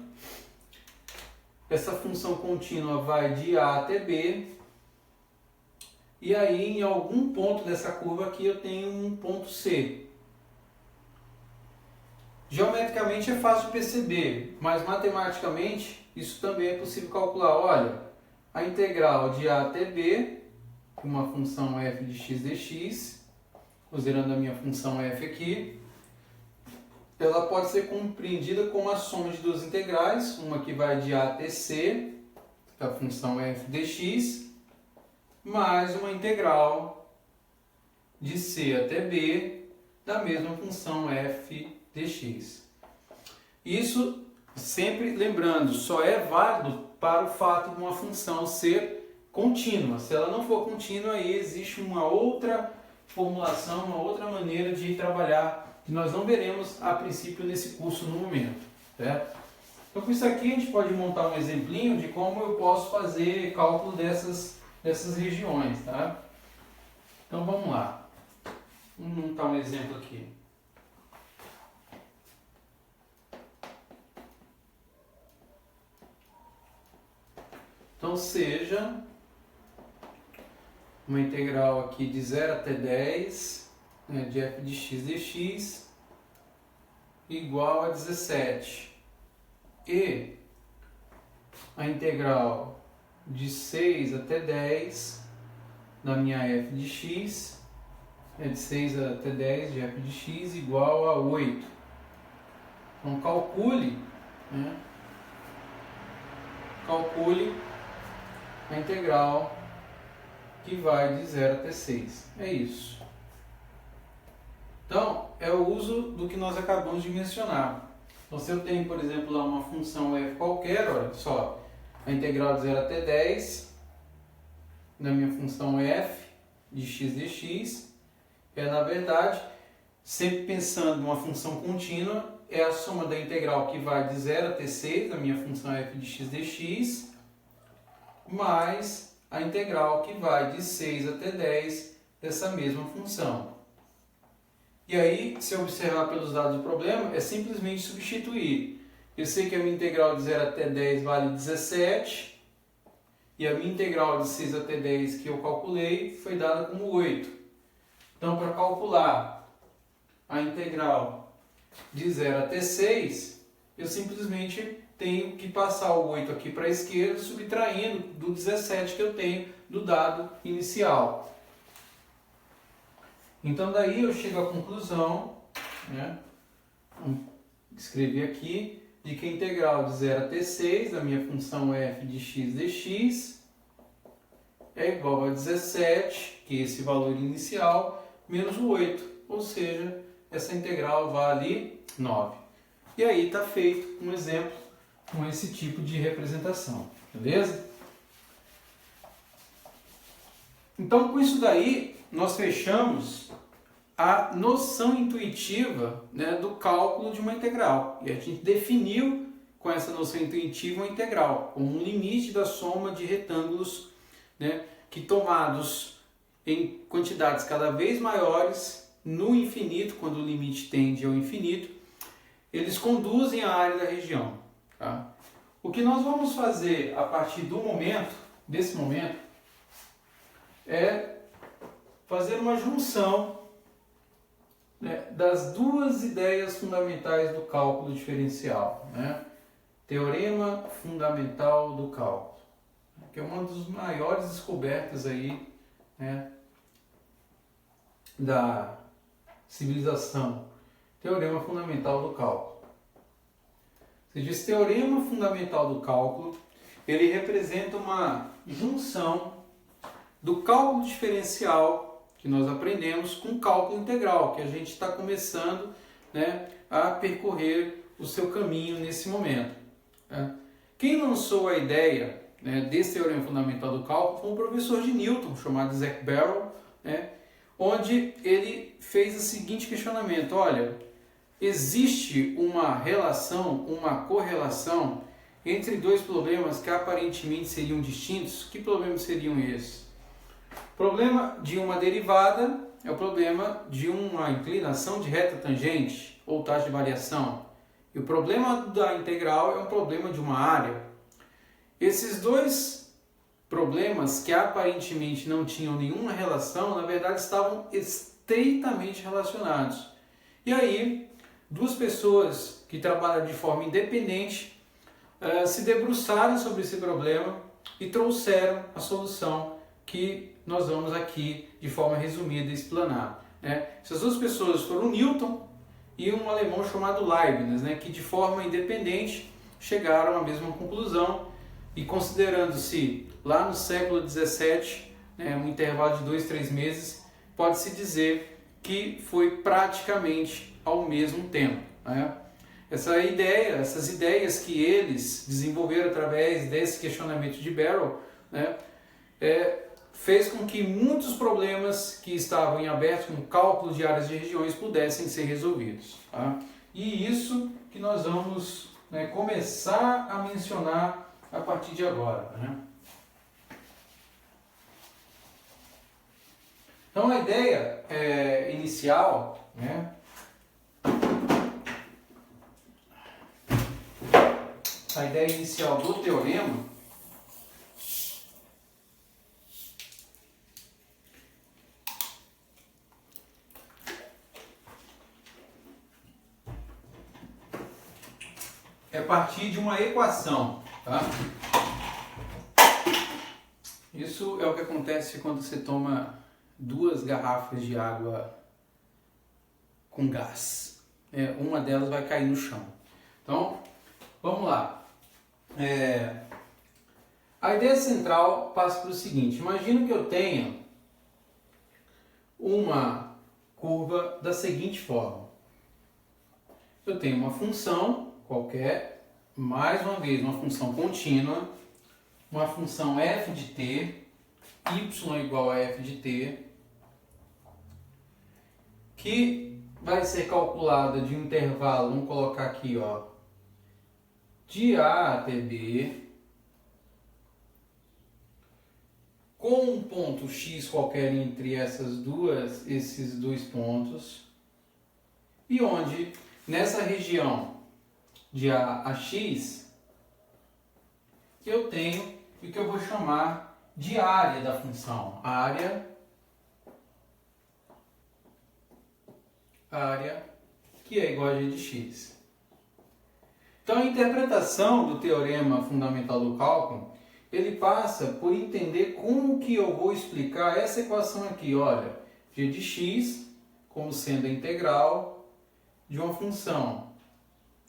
Essa função contínua vai de A até B. E aí, em algum ponto dessa curva aqui, eu tenho um ponto C. Geometricamente é fácil de perceber, mas matematicamente isso também é possível calcular. Olha, a integral de A até B, uma função f de x dx, considerando a minha função f aqui, ela pode ser compreendida como a soma de duas integrais, uma que vai de A até C, da função f dx, mais uma integral de C até B, da mesma função f dx. Isso, sempre lembrando, só é válido para o fato de uma função ser contínua. Se ela não for contínua, aí existe uma outra formulação, uma outra maneira de trabalhar, que nós não veremos a princípio nesse curso no momento, certo? Então com isso aqui a gente pode montar um exemplinho de como eu posso fazer cálculo dessas regiões, tá? Então vamos lá. Vamos montar um exemplo aqui. Então seja uma integral aqui de 0 até 10, né, de f de x dx igual a 17. E a integral de 6 até 10 da minha f de x, de 6 até 10 de f de x igual a 8. Então calcule, né, a integral que vai de 0 até 6. É isso. Então, é o uso do que nós acabamos de mencionar. Então, se eu tenho, por exemplo, lá uma função f qualquer, olha só, a integral de 0 até 10 da minha função f de x dx é, na verdade, sempre pensando numa função contínua, é a soma da integral que vai de 0 até 6 da minha função f de x dx mais a integral que vai de 6 até 10 dessa mesma função. E aí, se eu observar pelos dados do problema, é simplesmente substituir. Eu sei que a minha integral de 0 até 10 vale 17, e a minha integral de 6 até 10 que eu calculei foi dada como 8. Então, para calcular a integral de 0 até 6, eu simplesmente tenho que passar o 8 aqui para a esquerda, subtraindo do 17 que eu tenho do dado inicial. Então daí eu chego à conclusão, né, escrevi aqui, de que a integral de 0 até 6 da minha função f de x dx é igual a 17, que é esse valor inicial, menos o 8, ou seja, essa integral vale 9. E aí está feito um exemplo com esse tipo de representação, beleza? Então, com isso daí, nós fechamos a noção intuitiva, né, do cálculo de uma integral. E a gente definiu com essa noção intuitiva uma integral, como um limite da soma de retângulos, né, que tomados em quantidades cada vez maiores, no infinito, quando o limite tende ao infinito, eles conduzem à área da região. Tá? O que nós vamos fazer a partir desse momento, é fazer uma junção, né, das duas ideias fundamentais do cálculo diferencial, né? Teorema fundamental do cálculo, que é uma das maiores descobertas aí, né, da civilização. Teorema fundamental do cálculo. Você diz teorema fundamental do cálculo, ele representa uma junção do cálculo diferencial que nós aprendemos com o cálculo integral, que a gente está começando, né, a percorrer o seu caminho nesse momento. Né? Quem lançou a ideia, né, desse teorema fundamental do cálculo foi um professor de Newton, chamado Isaac Barrow, né, onde ele fez o seguinte questionamento: olha, existe uma relação, uma correlação entre dois problemas que aparentemente seriam distintos? Que problemas seriam esses? O problema de uma derivada é o problema de uma inclinação de reta tangente ou taxa de variação. E o problema da integral é um problema de uma área. Esses dois problemas que aparentemente não tinham nenhuma relação, na verdade estavam estreitamente relacionados. E aí, duas pessoas que trabalham de forma independente se debruçaram sobre esse problema e trouxeram a solução que nós vamos aqui, de forma resumida, explanar. Né? Essas duas pessoas foram Newton e um alemão chamado Leibniz, né, que de forma independente chegaram à mesma conclusão, e considerando-se lá no século XVII, né, um intervalo de 2-3 meses, pode-se dizer que foi praticamente ao mesmo tempo. Né? Essas ideias que eles desenvolveram através desse questionamento de Barrow, né, fez com que muitos problemas que estavam em aberto, como cálculo de áreas de regiões, pudessem ser resolvidos. Tá? E isso que nós vamos, né, começar a mencionar a partir de agora. Né? Então a ideia inicial, né, do teorema é partir de uma equação. Tá? Isso é o que acontece quando você toma 2 garrafas de água com gás. Uma delas vai cair no chão. Então, vamos lá. A ideia central passa pelo seguinte: imagina que eu tenha uma curva da seguinte forma. Eu tenho uma função qualquer, mais uma vez, uma função contínua, uma função f de t, y igual a f de t, que vai ser calculada de um intervalo, vamos colocar aqui, ó, de A até B, com um ponto x qualquer entre esses dois pontos, e onde, nessa região de A a x, eu tenho o que eu vou chamar de área da função. Área que é igual a g de x. Então a interpretação do teorema fundamental do cálculo, ele passa por entender como que eu vou explicar essa equação aqui. Olha, g de x como sendo a integral de uma função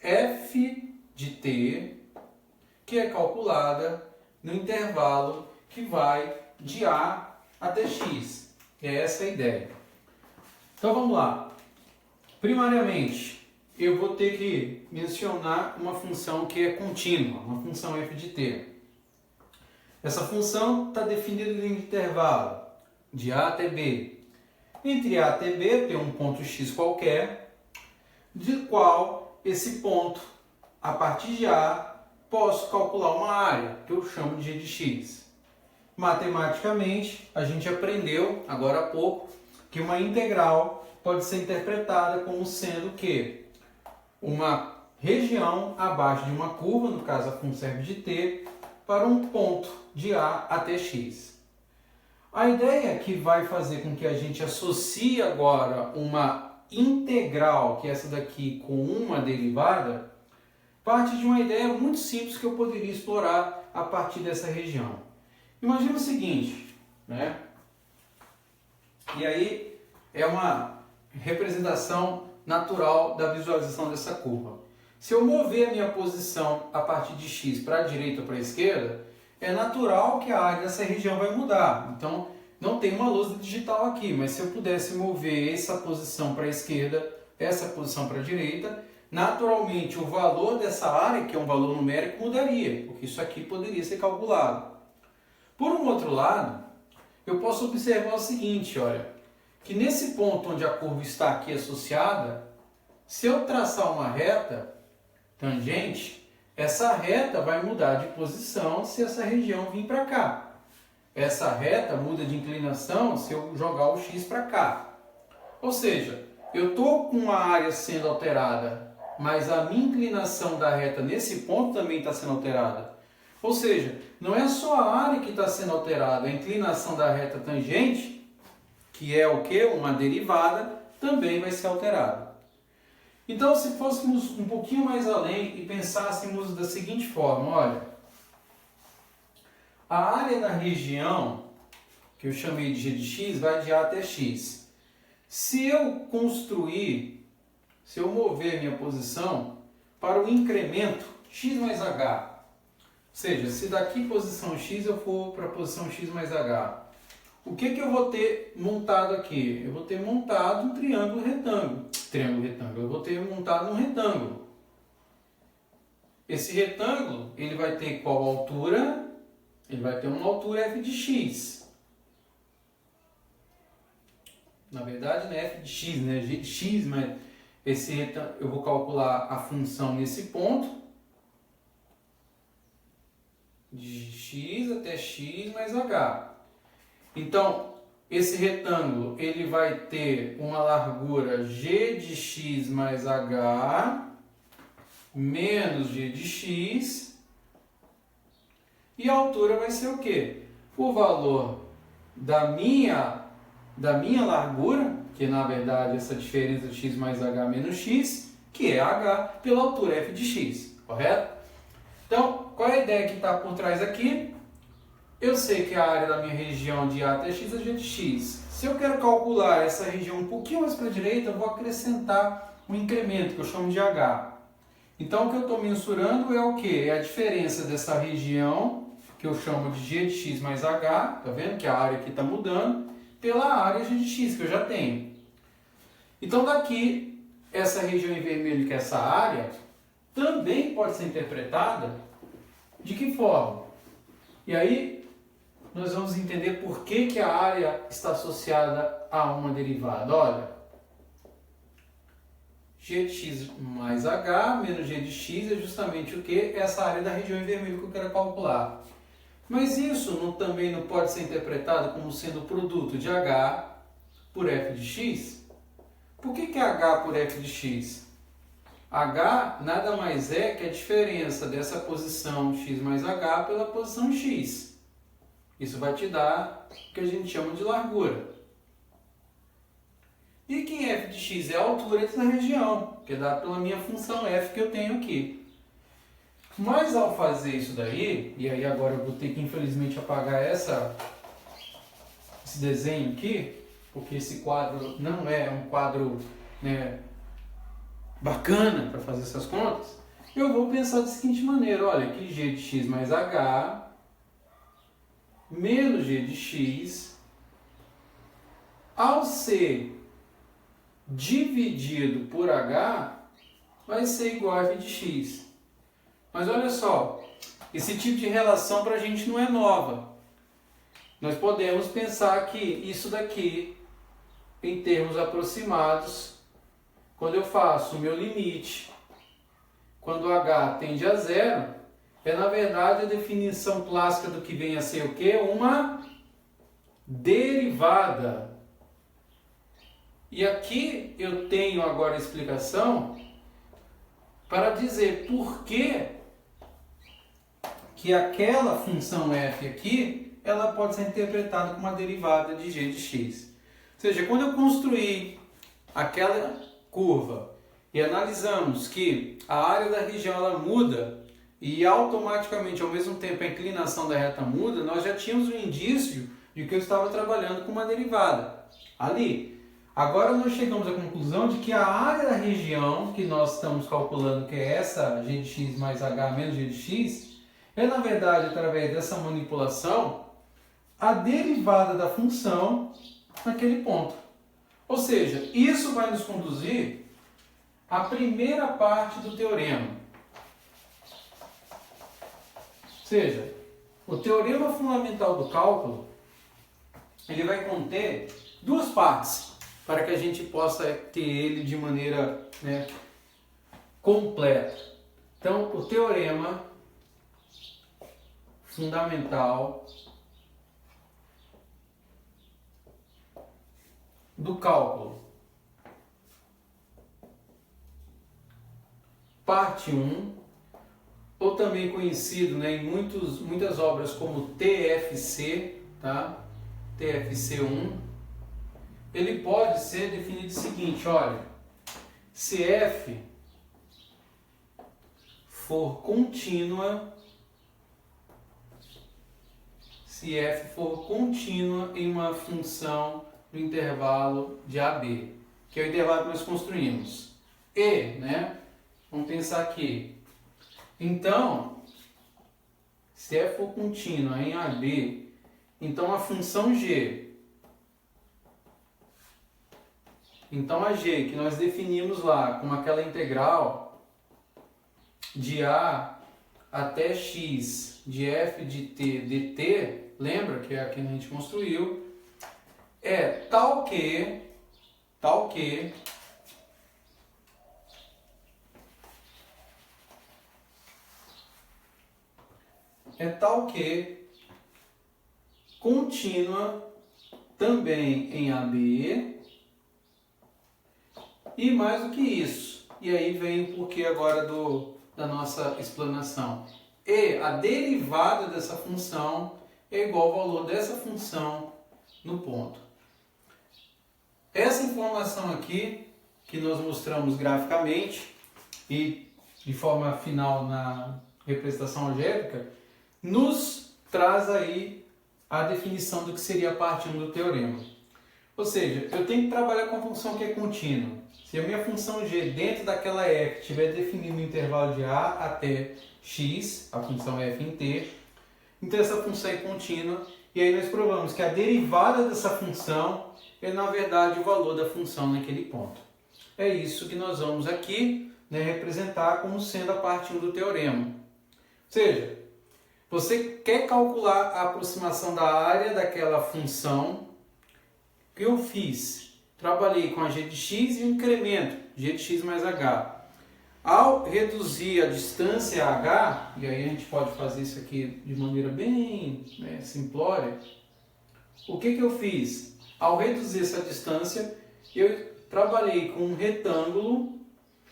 f de t, que é calculada no intervalo que vai de A até x. É essa a ideia. Então vamos lá. Primariamente, eu vou ter que mencionar uma função que é contínua, uma função f de t. Essa função está definida em intervalo de A até B. Entre A até B tem um ponto x qualquer, de qual esse ponto, a partir de A, posso calcular uma área, que eu chamo de g de x. Matematicamente, a gente aprendeu, agora há pouco, que uma integral pode ser interpretada como sendo que uma região abaixo de uma curva, no caso a função serve de t, para um ponto de A até x. A ideia que vai fazer com que a gente associe agora uma integral, que é essa daqui, com uma derivada, parte de uma ideia muito simples que eu poderia explorar a partir dessa região. Imagina o seguinte, né? E aí é uma representação natural da visualização dessa curva. Se eu mover a minha posição a partir de x para a direita ou para a esquerda, é natural que a área dessa região vai mudar. Então, não tem uma lousa digital aqui, mas se eu pudesse mover essa posição para a esquerda, essa posição para a direita, naturalmente o valor dessa área, que é um valor numérico, mudaria, porque isso aqui poderia ser calculado. Por um outro lado, eu posso observar o seguinte, olha, que nesse ponto onde a curva está aqui associada, se eu traçar uma reta tangente, essa reta vai mudar de posição se essa região vir para cá. Essa reta muda de inclinação se eu jogar o x para cá. Ou seja, eu estou com uma área sendo alterada, mas a minha inclinação da reta nesse ponto também está sendo alterada. Ou seja, não é só a área que está sendo alterada, a inclinação da reta tangente, que é o que? Uma derivada, também vai ser alterada. Então, se fôssemos um pouquinho mais além e pensássemos da seguinte forma, olha, a área da região, que eu chamei de g de x, vai de A até x. Se eu mover minha posição para o incremento x mais h, ou seja, se daqui posição x eu for para a posição x mais h, o que eu vou ter montado aqui? Eu vou ter montado um triângulo retângulo. Eu vou ter montado um retângulo. Esse retângulo, ele vai ter qual altura? Ele vai ter uma altura f de x. Na verdade não é f de x, né? G de x, mas esse retângulo, eu vou calcular a função nesse ponto. De x até x mais h. Então, esse retângulo ele vai ter uma largura g de x mais h menos g de x. E a altura vai ser o quê? O valor da minha largura, que na verdade essa diferença de x mais h menos x, que é h, pela altura f de x, correto? Então, qual é a ideia que está por trás aqui? Eu sei que a área da minha região de A até x é g de x. Se eu quero calcular essa região um pouquinho mais para a direita, eu vou acrescentar um incremento, que eu chamo de h. Então, o que eu estou mensurando é o quê? É a diferença dessa região, que eu chamo de g de x mais h, tá vendo que a área aqui está mudando, pela área g de x, que eu já tenho. Então, daqui, essa região em vermelho, que é essa área, também pode ser interpretada de que forma? E aí, nós vamos entender por que a área está associada a uma derivada. Olha, g de x mais h menos g de x é justamente o que? Essa área da região em vermelho que eu quero calcular. Mas isso também não pode ser interpretado como sendo o produto de h por f de x? Por que é h por f de x? H nada mais é que a diferença dessa posição x mais h pela posição x. Isso vai te dar o que a gente chama de largura. E que f de x é a altura dessa região, que é dada pela minha função f que eu tenho aqui. Mas ao fazer isso daí, e aí agora eu vou ter que infelizmente apagar esse desenho aqui, porque esse quadro não é um quadro, né, bacana para fazer essas contas, eu vou pensar da seguinte maneira, olha, que g de x mais h menos g de x, ao ser dividido por h, vai ser igual a f de x. Mas olha só, esse tipo de relação para a gente não é nova. Nós podemos pensar que isso daqui, em termos aproximados, quando eu faço o meu limite, quando h tende a zero, é na verdade a definição clássica do que vem a ser o quê? Uma derivada. E aqui eu tenho agora a explicação para dizer por que aquela função f aqui, ela pode ser interpretada como uma derivada de g de x. Ou seja, quando eu construí aquela curva e analisamos que a área da região ela muda e automaticamente, ao mesmo tempo, a inclinação da reta muda, nós já tínhamos um indício de que eu estava trabalhando com uma derivada ali. Agora nós chegamos à conclusão de que a área da região que nós estamos calculando, que é essa g de x mais h menos g de x, é na verdade, através dessa manipulação, a derivada da função naquele ponto. Ou seja, isso vai nos conduzir à primeira parte do teorema. Ou seja, o teorema fundamental do cálculo, ele vai conter duas partes, para que a gente possa ter ele de maneira, né, completa. Então, o teorema fundamental do cálculo. Parte 1, ou também conhecido, né, em muitas obras como TFC, tá? TFC1, ele pode ser definido o seguinte, olha, se f for contínua, em uma função do intervalo de AB, que é o intervalo que nós construímos. E, né? Vamos pensar aqui. Então, se f for contínua em AB, então a função g, então a g que nós definimos lá como aquela integral de a até x de f de t dt, lembra que é a que a gente construiu, é tal que contínua também em AB e mais do que isso. E aí vem o porquê agora da nossa explanação. E a derivada dessa função é igual ao valor dessa função no ponto. Essa informação aqui, que nós mostramos graficamente e de forma final na representação algébrica, nos traz aí a definição do que seria a parte 1 do teorema. Ou seja, eu tenho que trabalhar com a função que é contínua. Se a minha função g dentro daquela f estiver definida no intervalo de a até x, a função f em t, então essa função é contínua, e aí nós provamos que a derivada dessa função é na verdade o valor da função naquele ponto. É isso que nós vamos aqui, né, representar como sendo a parte 1 do teorema. Ou seja, você quer calcular a aproximação da área daquela função que eu fiz. Trabalhei com a g de x e o incremento, g de x mais h. Ao reduzir a distância a h, e aí a gente pode fazer isso aqui de maneira bem, né, simplória, o que eu fiz? Ao reduzir essa distância, eu trabalhei com um retângulo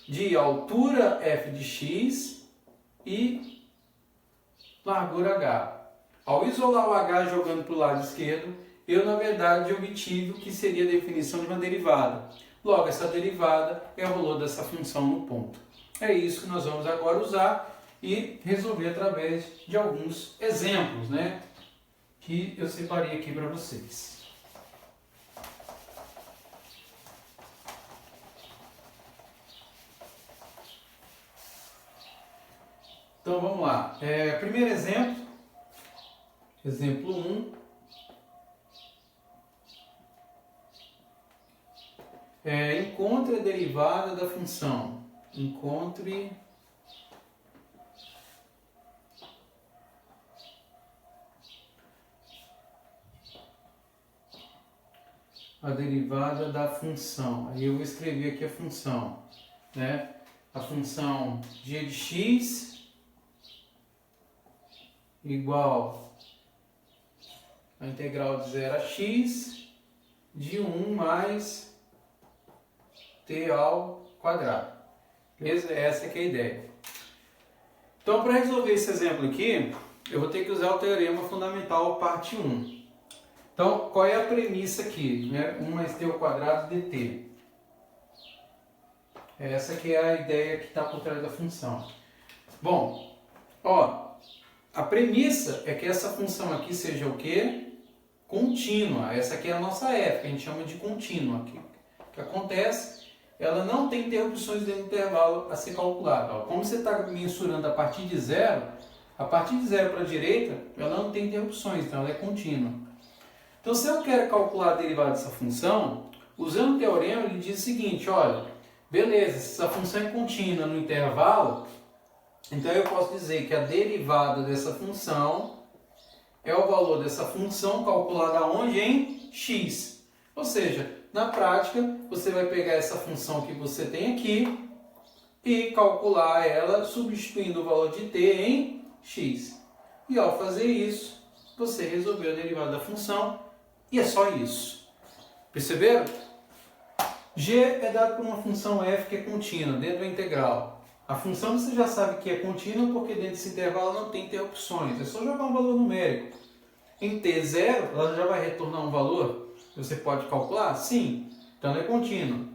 de altura f de x e largura h. Ao isolar o h jogando para o lado esquerdo, eu na verdade obtive o que seria a definição de uma derivada. Logo, essa derivada é o valor dessa função no ponto. É isso que nós vamos agora usar e resolver através de alguns exemplos, né, que eu separei aqui para vocês. Então vamos lá. Primeiro exemplo, exemplo 1. Encontre a derivada da função. Encontre a derivada da função. Aí eu vou escrever aqui a função, né? A função g de x igual a integral de 0 a x de 1 mais t ao quadrado. Beleza? Essa que é a ideia. Então, para resolver esse exemplo aqui, eu vou ter que usar o teorema fundamental parte 1. Então, qual é a premissa aqui? 1 mais t ao quadrado dt. Essa que é a ideia que está por trás da função. Bom, ó, a premissa é que essa função aqui seja o quê? Contínua. Essa aqui é a nossa f, que a gente chama de contínua. O que acontece? Ela não tem interrupções dentro do intervalo a ser calculado. Ó, como você está mensurando a partir de zero para a direita, ela não tem interrupções, então ela é contínua. Então, se eu quero calcular a derivada dessa função, usando o teorema, ele diz o seguinte, olha, beleza, se essa função é contínua no intervalo, então eu posso dizer que a derivada dessa função é o valor dessa função calculada onde? Em x. Ou seja, na prática, você vai pegar essa função que você tem aqui e calcular ela substituindo o valor de t em x. E ao fazer isso, você resolveu a derivada da função e é só isso. Perceberam? G é dado por uma função f que é contínua, dentro da integral. A função você já sabe que é contínua porque dentro desse intervalo não tem interrupções. É só jogar um valor numérico. Em t0, ela já vai retornar um valor que você pode calcular? Sim. Então ela é contínua.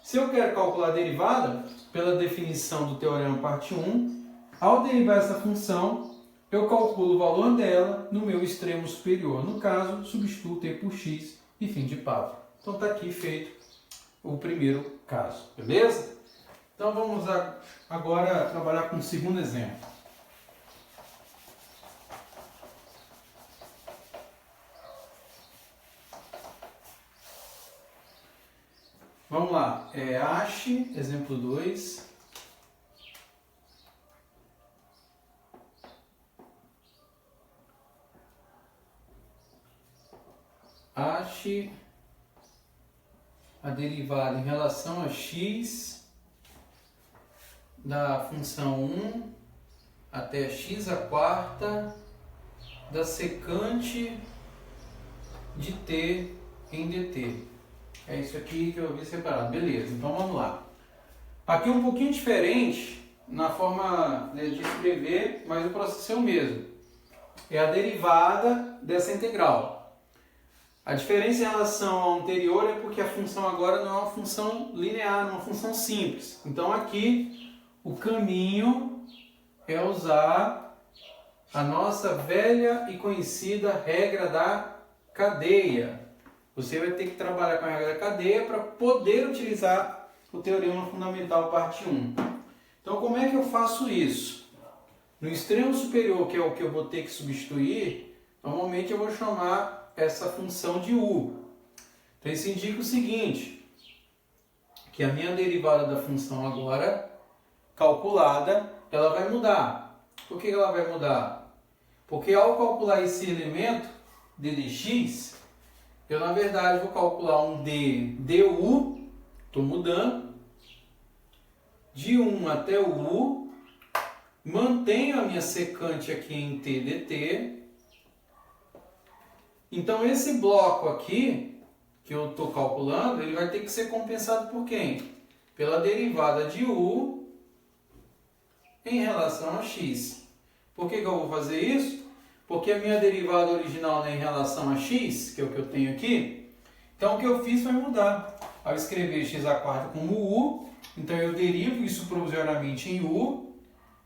Se eu quero calcular a derivada, pela definição do teorema parte 1, ao derivar essa função, eu calculo o valor dela no meu extremo superior. No caso, substituo t por x e fim de papo. Então está aqui feito o primeiro caso, beleza? Então vamos agora trabalhar com o segundo exemplo. Vamos lá, ache, exemplo 2. Ache a derivada em relação a x da função 1 até x à quarta da secante de t em dt. É isso aqui que eu vi separado. Beleza, então vamos lá. Aqui é um pouquinho diferente na forma de escrever, mas o processo é o mesmo. É a derivada dessa integral. A diferença em relação ao anterior é porque a função agora não é uma função linear, não é uma função simples. Então aqui o caminho é usar a nossa velha e conhecida regra da cadeia. Você vai ter que trabalhar com a regra da cadeia para poder utilizar o teorema fundamental parte 1. Então como é que eu faço isso? No extremo superior, que é o que eu vou ter que substituir, normalmente eu vou chamar essa função de u. Então isso indica o seguinte, que a minha derivada da função agora, calculada, ela vai mudar. Por que ela vai mudar? Porque ao calcular esse elemento, ddx, eu na verdade vou calcular um du, estou mudando, de 1 até o u, mantenho a minha secante aqui em t dt. Então esse bloco aqui, que eu estou calculando, ele vai ter que ser compensado por quem? Pela derivada de u em relação a x. Por que eu vou fazer isso? Porque a minha derivada original é em relação a x, que é o que eu tenho aqui. Então o que eu fiz foi mudar. Ao escrever x à quarta como u, então eu derivo isso provisoriamente em u,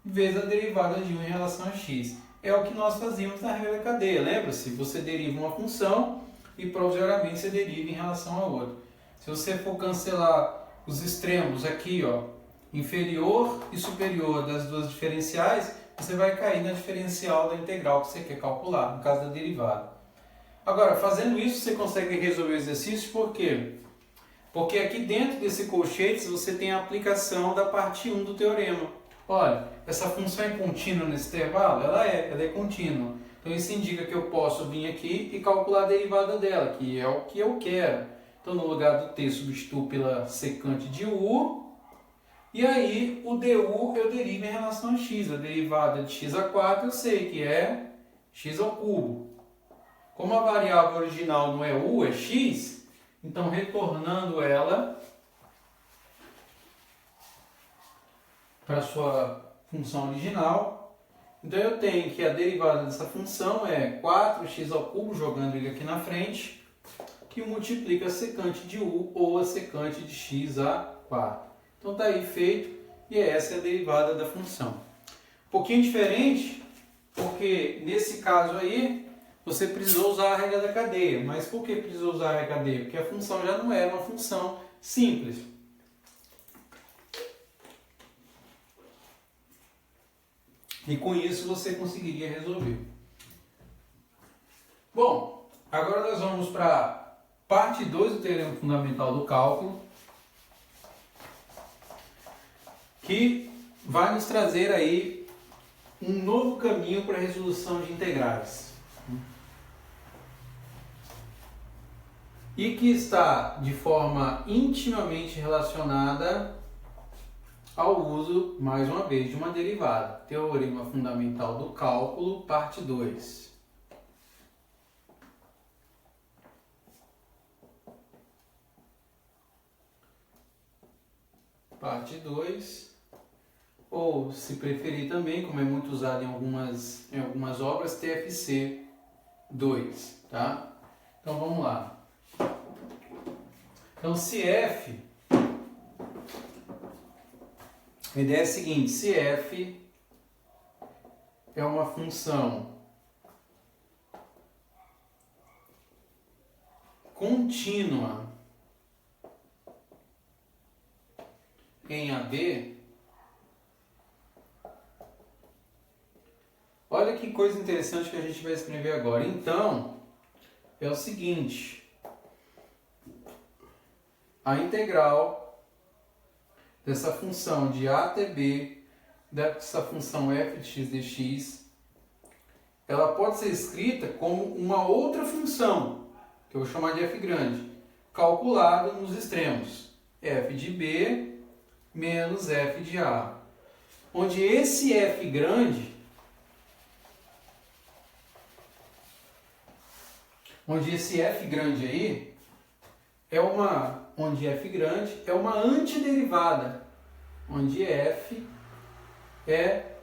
vezes a derivada de u em relação a x. É o que nós fazíamos na regra da cadeia. Lembra-se? Você deriva uma função e provisoriamente você deriva em relação a outra. Se você for cancelar os extremos aqui, ó, inferior e superior das duas diferenciais, você vai cair na diferencial da integral que você quer calcular, no caso da derivada. Agora, fazendo isso, você consegue resolver o exercício, por quê? Porque aqui dentro desse colchetes você tem a aplicação da parte 1 do teorema. Olha, essa função é contínua nesse intervalo? Ela é contínua. Então isso indica que eu posso vir aqui e calcular a derivada dela, que é o que eu quero. Então no lugar do t substituo pela secante de u, e aí o du eu derivo em relação a x. A derivada de x à quarta eu sei que é x ao cubo. Como a variável original não é u, é x, então retornando ela, para a sua função original. Então eu tenho que a derivada dessa função é 4x², jogando ele aqui na frente, que multiplica a secante de u ou a secante de x². Então está aí feito, e essa é a derivada da função. Um pouquinho diferente, porque nesse caso aí você precisou usar a regra da cadeia. Mas por que precisou usar a regra da cadeia? Porque a função já não era uma função simples. E com isso você conseguiria resolver. Bom, agora nós vamos para a parte 2 do teorema fundamental do cálculo, que vai nos trazer aí um novo caminho para a resolução de integrais. E que está de forma intimamente relacionada ao uso, mais uma vez, de uma derivada. Teorema fundamental do cálculo, parte 2. Parte 2, ou se preferir também, como é muito usado em algumas obras, TFC 2, tá? Então vamos lá. Então se f, a ideia é a seguinte: se f é uma função contínua em AB, olha que coisa interessante que a gente vai escrever agora. Então, é o seguinte: a integral dessa função de a até b, dessa função f de x dx, ela pode ser escrita como uma outra função, que eu vou chamar de f grande, calculada nos extremos, f de b menos f de a, onde esse f grande, aí, onde f grande é uma antiderivada, onde f é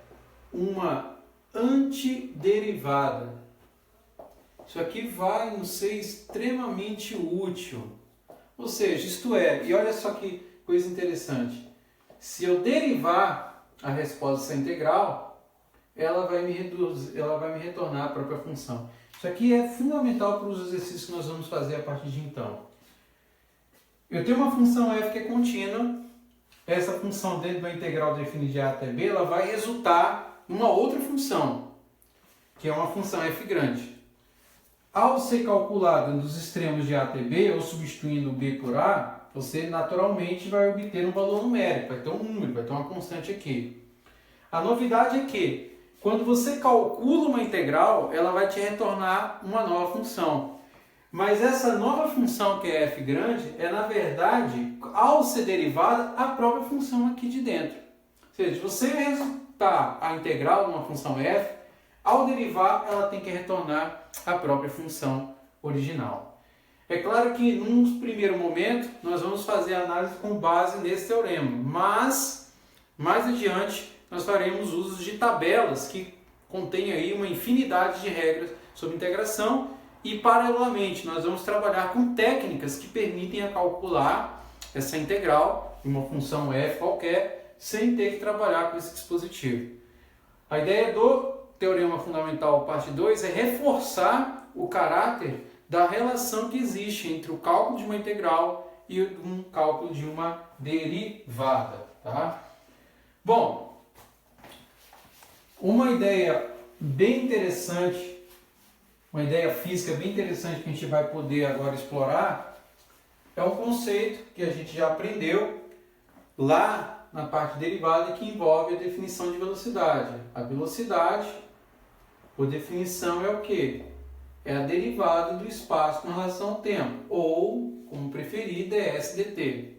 uma antiderivada. Isso aqui vai nos ser extremamente útil. Ou seja, isto é, e olha só que coisa interessante, se eu derivar a resposta dessa integral, ela vai me retornar a própria função. Isso aqui é fundamental para os exercícios que nós vamos fazer a partir de então. Eu tenho uma função f que é contínua. Essa função dentro da integral definida de a até b, ela vai resultar em uma outra função, que é uma função f grande. Ao ser calculada nos extremos de a até b, ou substituindo b por a, você naturalmente vai obter um valor numérico, vai ter um número, vai ter uma constante aqui. A novidade é que, quando você calcula uma integral, ela vai te retornar uma nova função. Mas essa nova função, que é f grande, é na verdade, ao ser derivada, a própria função aqui de dentro. Ou seja, se você resultar a integral de uma função f, ao derivar, ela tem que retornar a própria função original. É claro que, num primeiro momento, nós vamos fazer a análise com base nesse teorema, mas, mais adiante, nós faremos uso de tabelas que contêm aí uma infinidade de regras sobre integração e, paralelamente, nós vamos trabalhar com técnicas que permitem a calcular essa integral de uma função f qualquer, sem ter que trabalhar com esse dispositivo. A ideia do Teorema Fundamental Parte 2 é reforçar o caráter da relação que existe entre o cálculo de uma integral e um cálculo de uma derivada. Tá? Bom, uma ideia bem interessante, uma ideia física bem interessante que a gente vai poder agora explorar é um conceito que a gente já aprendeu lá na parte derivada, que envolve a definição de velocidade. A velocidade, por definição, é o quê? É a derivada do espaço com relação ao tempo, ou, como preferir, ds dt.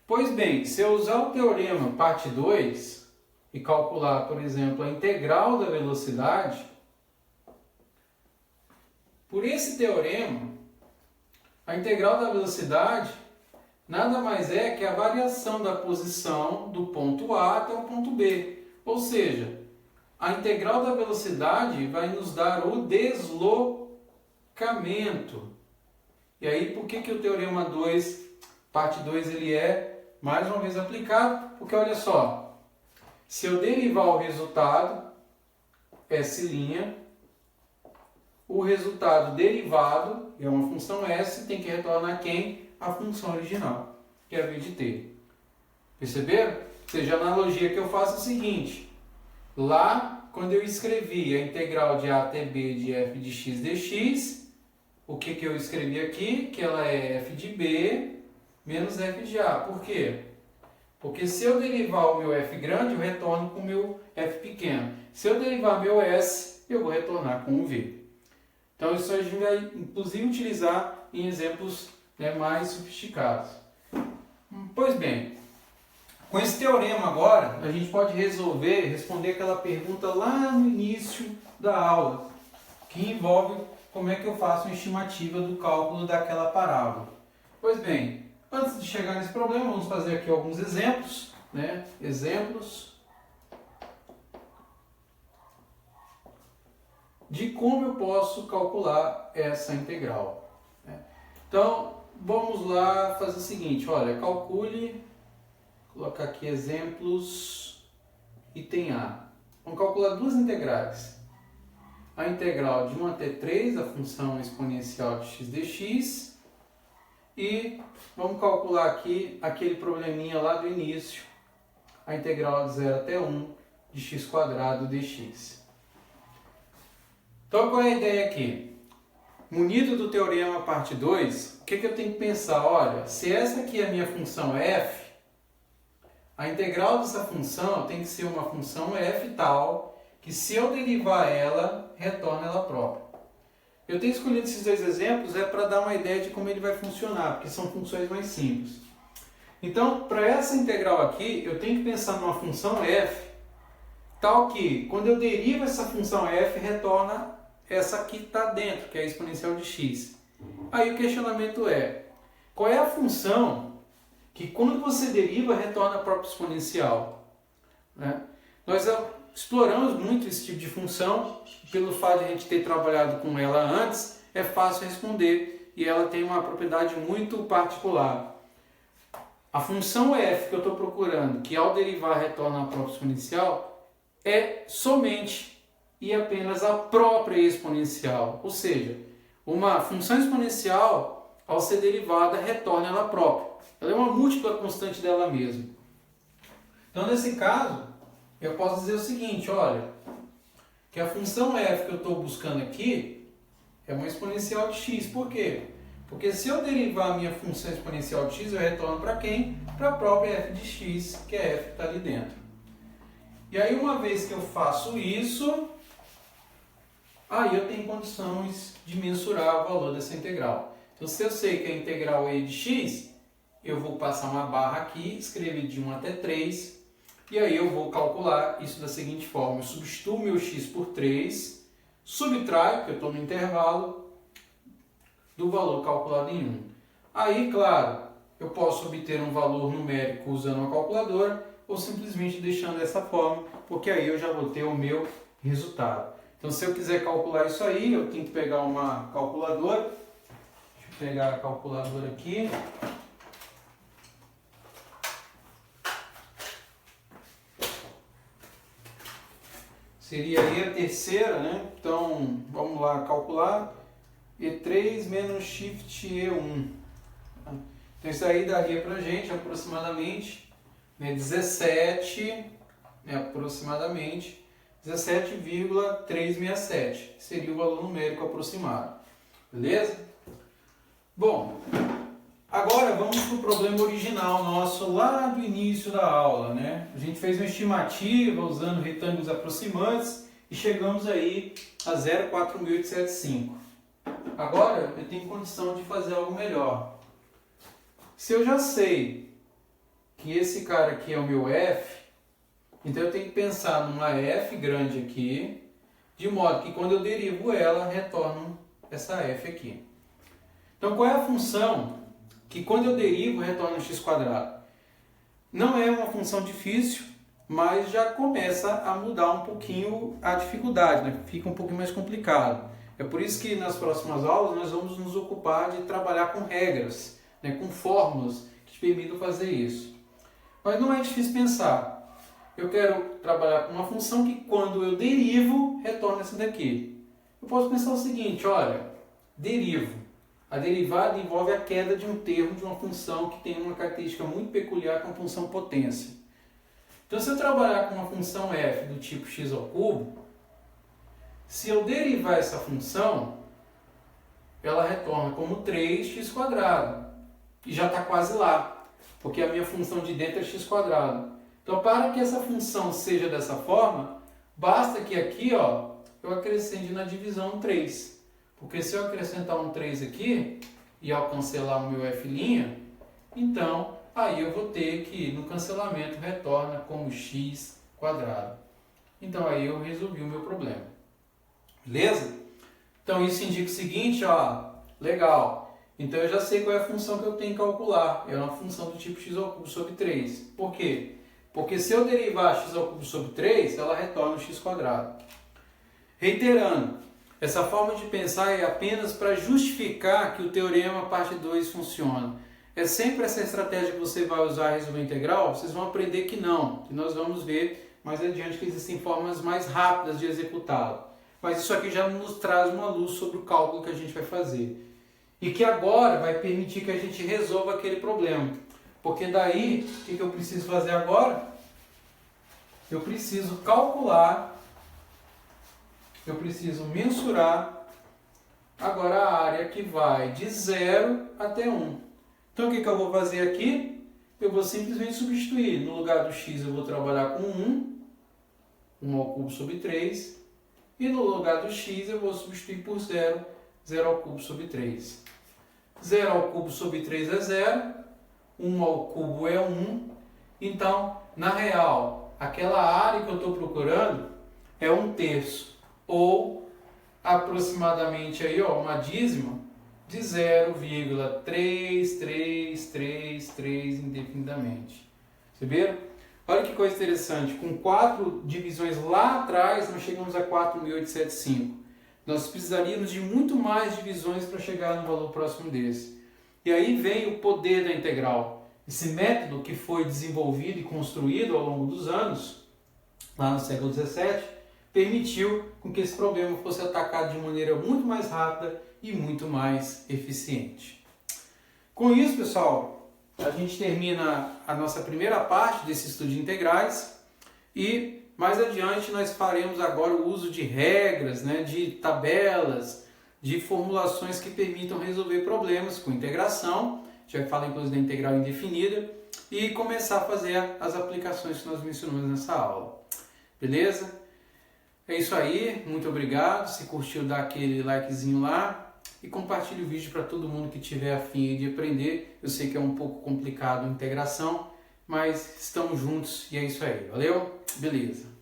Pois bem, se eu usar o teorema parte 2 e calcular, por exemplo, a integral da velocidade, por esse teorema, a integral da velocidade nada mais é que a variação da posição do ponto A até o ponto B. Ou seja, a integral da velocidade vai nos dar o deslocamento. E aí, por que o Teorema 2, parte 2, ele é, mais uma vez, aplicado? Porque, olha só, se eu derivar o resultado, S', o resultado derivado, é uma função S, tem que retornar quem? A função original, que é a v de t. Perceberam? Ou seja, a analogia que eu faço é o seguinte: lá, quando eu escrevi a integral de a até b de f de x dx, o que eu escrevi aqui? Que ela é f de b menos f de a. Por quê? Porque se eu derivar o meu f grande, eu retorno com o meu f pequeno. Se eu derivar meu s, eu vou retornar com o v. Então, isso a gente vai, inclusive, utilizar em exemplos, né, mais sofisticados. Pois bem, com esse teorema agora, a gente pode responder aquela pergunta lá no início da aula, que envolve como é que eu faço uma estimativa do cálculo daquela parábola. Pois bem, antes de chegar nesse problema, vamos fazer aqui alguns exemplos, né? Exemplos de como eu posso calcular essa integral, né? Então, vamos lá fazer o seguinte, olha, calcule, colocar aqui exemplos, item A. Vamos calcular duas integrais. A integral de 1 até 3, a função exponencial de x dx, e vamos calcular aqui aquele probleminha lá do início, a integral de 0 até 1 de x² dx. Então, qual é a ideia aqui? Munido do teorema parte 2, o que eu tenho que pensar? Olha, se essa aqui é a minha função f, a integral dessa função tem que ser uma função f tal, que se eu derivar ela, retorna ela própria. Eu tenho escolhido esses dois exemplos para dar uma ideia de como ele vai funcionar, porque são funções mais simples. Então, para essa integral aqui, eu tenho que pensar numa função f, tal que, quando eu derivo essa função f, retorna essa aqui que está dentro, que é a exponencial de x. Aí o questionamento é, qual é a função que quando você deriva, retorna a própria exponencial? Né? Nós exploramos muito esse tipo de função, pelo fato de a gente ter trabalhado com ela antes, é fácil responder, e ela tem uma propriedade muito particular. A função f que eu estou procurando, que ao derivar retorna a própria exponencial, é somente e apenas a própria exponencial, ou seja, uma função exponencial, ao ser derivada, retorna ela própria. Ela é uma múltipla constante dela mesma. Então, nesse caso, eu posso dizer o seguinte, olha, que a função f que eu estou buscando aqui é uma exponencial de x. Por quê? Porque se eu derivar a minha função exponencial de x, eu retorno para quem? Para a própria f de x, que é f que está ali dentro. E aí, uma vez que eu faço isso, aí eu tenho condições de mensurar o valor dessa integral. Então, se eu sei que a integral é de x, eu vou passar uma barra aqui, escrever de 1 até 3, e aí eu vou calcular isso da seguinte forma. Eu substituo meu x por 3, subtraio, porque eu estou no intervalo, do valor calculado em 1. Aí, claro, eu posso obter um valor numérico usando uma calculadora, ou simplesmente deixando dessa forma, porque aí eu já vou ter o meu resultado. Então, se eu quiser calcular isso aí, eu tenho que pegar uma calculadora. Deixa eu pegar a calculadora aqui. Seria aí a terceira, né? Então, vamos lá calcular. E3 menos shift E1. Então, isso aí daria pra gente aproximadamente, né, 17, né, aproximadamente 17,367. Seria o valor numérico aproximado. Beleza? Bom, agora vamos para o problema original nosso lá do início da aula, né? A gente fez uma estimativa usando retângulos aproximantes e chegamos aí a 0,4875. Agora eu tenho condição de fazer algo melhor. Se eu já sei que esse cara aqui é o meu f, então eu tenho que pensar numa f grande aqui, de modo que quando eu derivo ela, retorno essa f aqui. Então, qual é a função que quando eu derivo retorna x². Não é uma função difícil, mas já começa a mudar um pouquinho a dificuldade, né? Fica um pouquinho mais complicado. É por isso que nas próximas aulas nós vamos nos ocupar de trabalhar com regras, né? Com fórmulas que te permitam fazer isso. Mas não é difícil pensar. Eu quero trabalhar com uma função que quando eu derivo, retorna essa daqui. Eu posso pensar o seguinte, olha, derivo. A derivada envolve a queda de um termo de uma função que tem uma característica muito peculiar com a função potência. Então, se eu trabalhar com uma função f do tipo x², se eu derivar essa função, ela retorna como 3x². E já está quase lá, porque a minha função de dentro é x². Então, para que essa função seja dessa forma, basta que aqui ó, eu acrescente na divisão um 3. Porque se eu acrescentar um 3 aqui, e ao cancelar o meu f', então aí eu vou ter que no cancelamento retorna como x². Então aí eu resolvi o meu problema. Beleza? Então isso indica o seguinte, ó, legal. Então eu já sei qual é a função que eu tenho que calcular. É uma função do tipo x² sobre 3. Por quê? Porque se eu derivar x² sobre 3, ela retorna o x². Reiterando, essa forma de pensar é apenas para justificar que o teorema parte 2 funciona. É sempre essa estratégia que você vai usar a resolver integral, vocês vão aprender que não, que nós vamos ver mais adiante que existem formas mais rápidas de executá-lo. Mas isso aqui já nos traz uma luz sobre o cálculo que a gente vai fazer. E que agora vai permitir que a gente resolva aquele problema. Porque daí, o que eu preciso fazer agora? Eu preciso calcular, eu preciso mensurar agora a área que vai de 0 até 1. Então o que eu vou fazer aqui? Eu vou simplesmente substituir. No lugar do x eu vou trabalhar com 1 sobre 3. E no lugar do x eu vou substituir por 0 sobre 3. 0 sobre 3 é 0. 1 é 1. Então, na real, aquela área que eu estou procurando é 1/3. Ou aproximadamente aí, ó, uma dízima de 0,3333 indefinidamente. Perceberam? Olha que coisa interessante. Com 4 divisões lá atrás, nós chegamos a 4.875. Nós precisaríamos de muito mais divisões para chegar no valor próximo desse. E aí vem o poder da integral. Esse método que foi desenvolvido e construído ao longo dos anos, lá no século XVII, permitiu com que esse problema fosse atacado de maneira muito mais rápida e muito mais eficiente. Com isso, pessoal, a gente termina a nossa primeira parte desse estudo de integrais e mais adiante nós faremos agora o uso de regras, né, de tabelas, de formulações que permitam resolver problemas com integração. Já fala inclusive da integral indefinida e começar a fazer as aplicações que nós mencionamos nessa aula. Beleza? É isso aí, muito obrigado. Se curtiu, dá aquele likezinho lá e compartilhe o vídeo para todo mundo que tiver a fim de aprender. Eu sei que é um pouco complicado a integração, mas estamos juntos e é isso aí. Valeu? Beleza.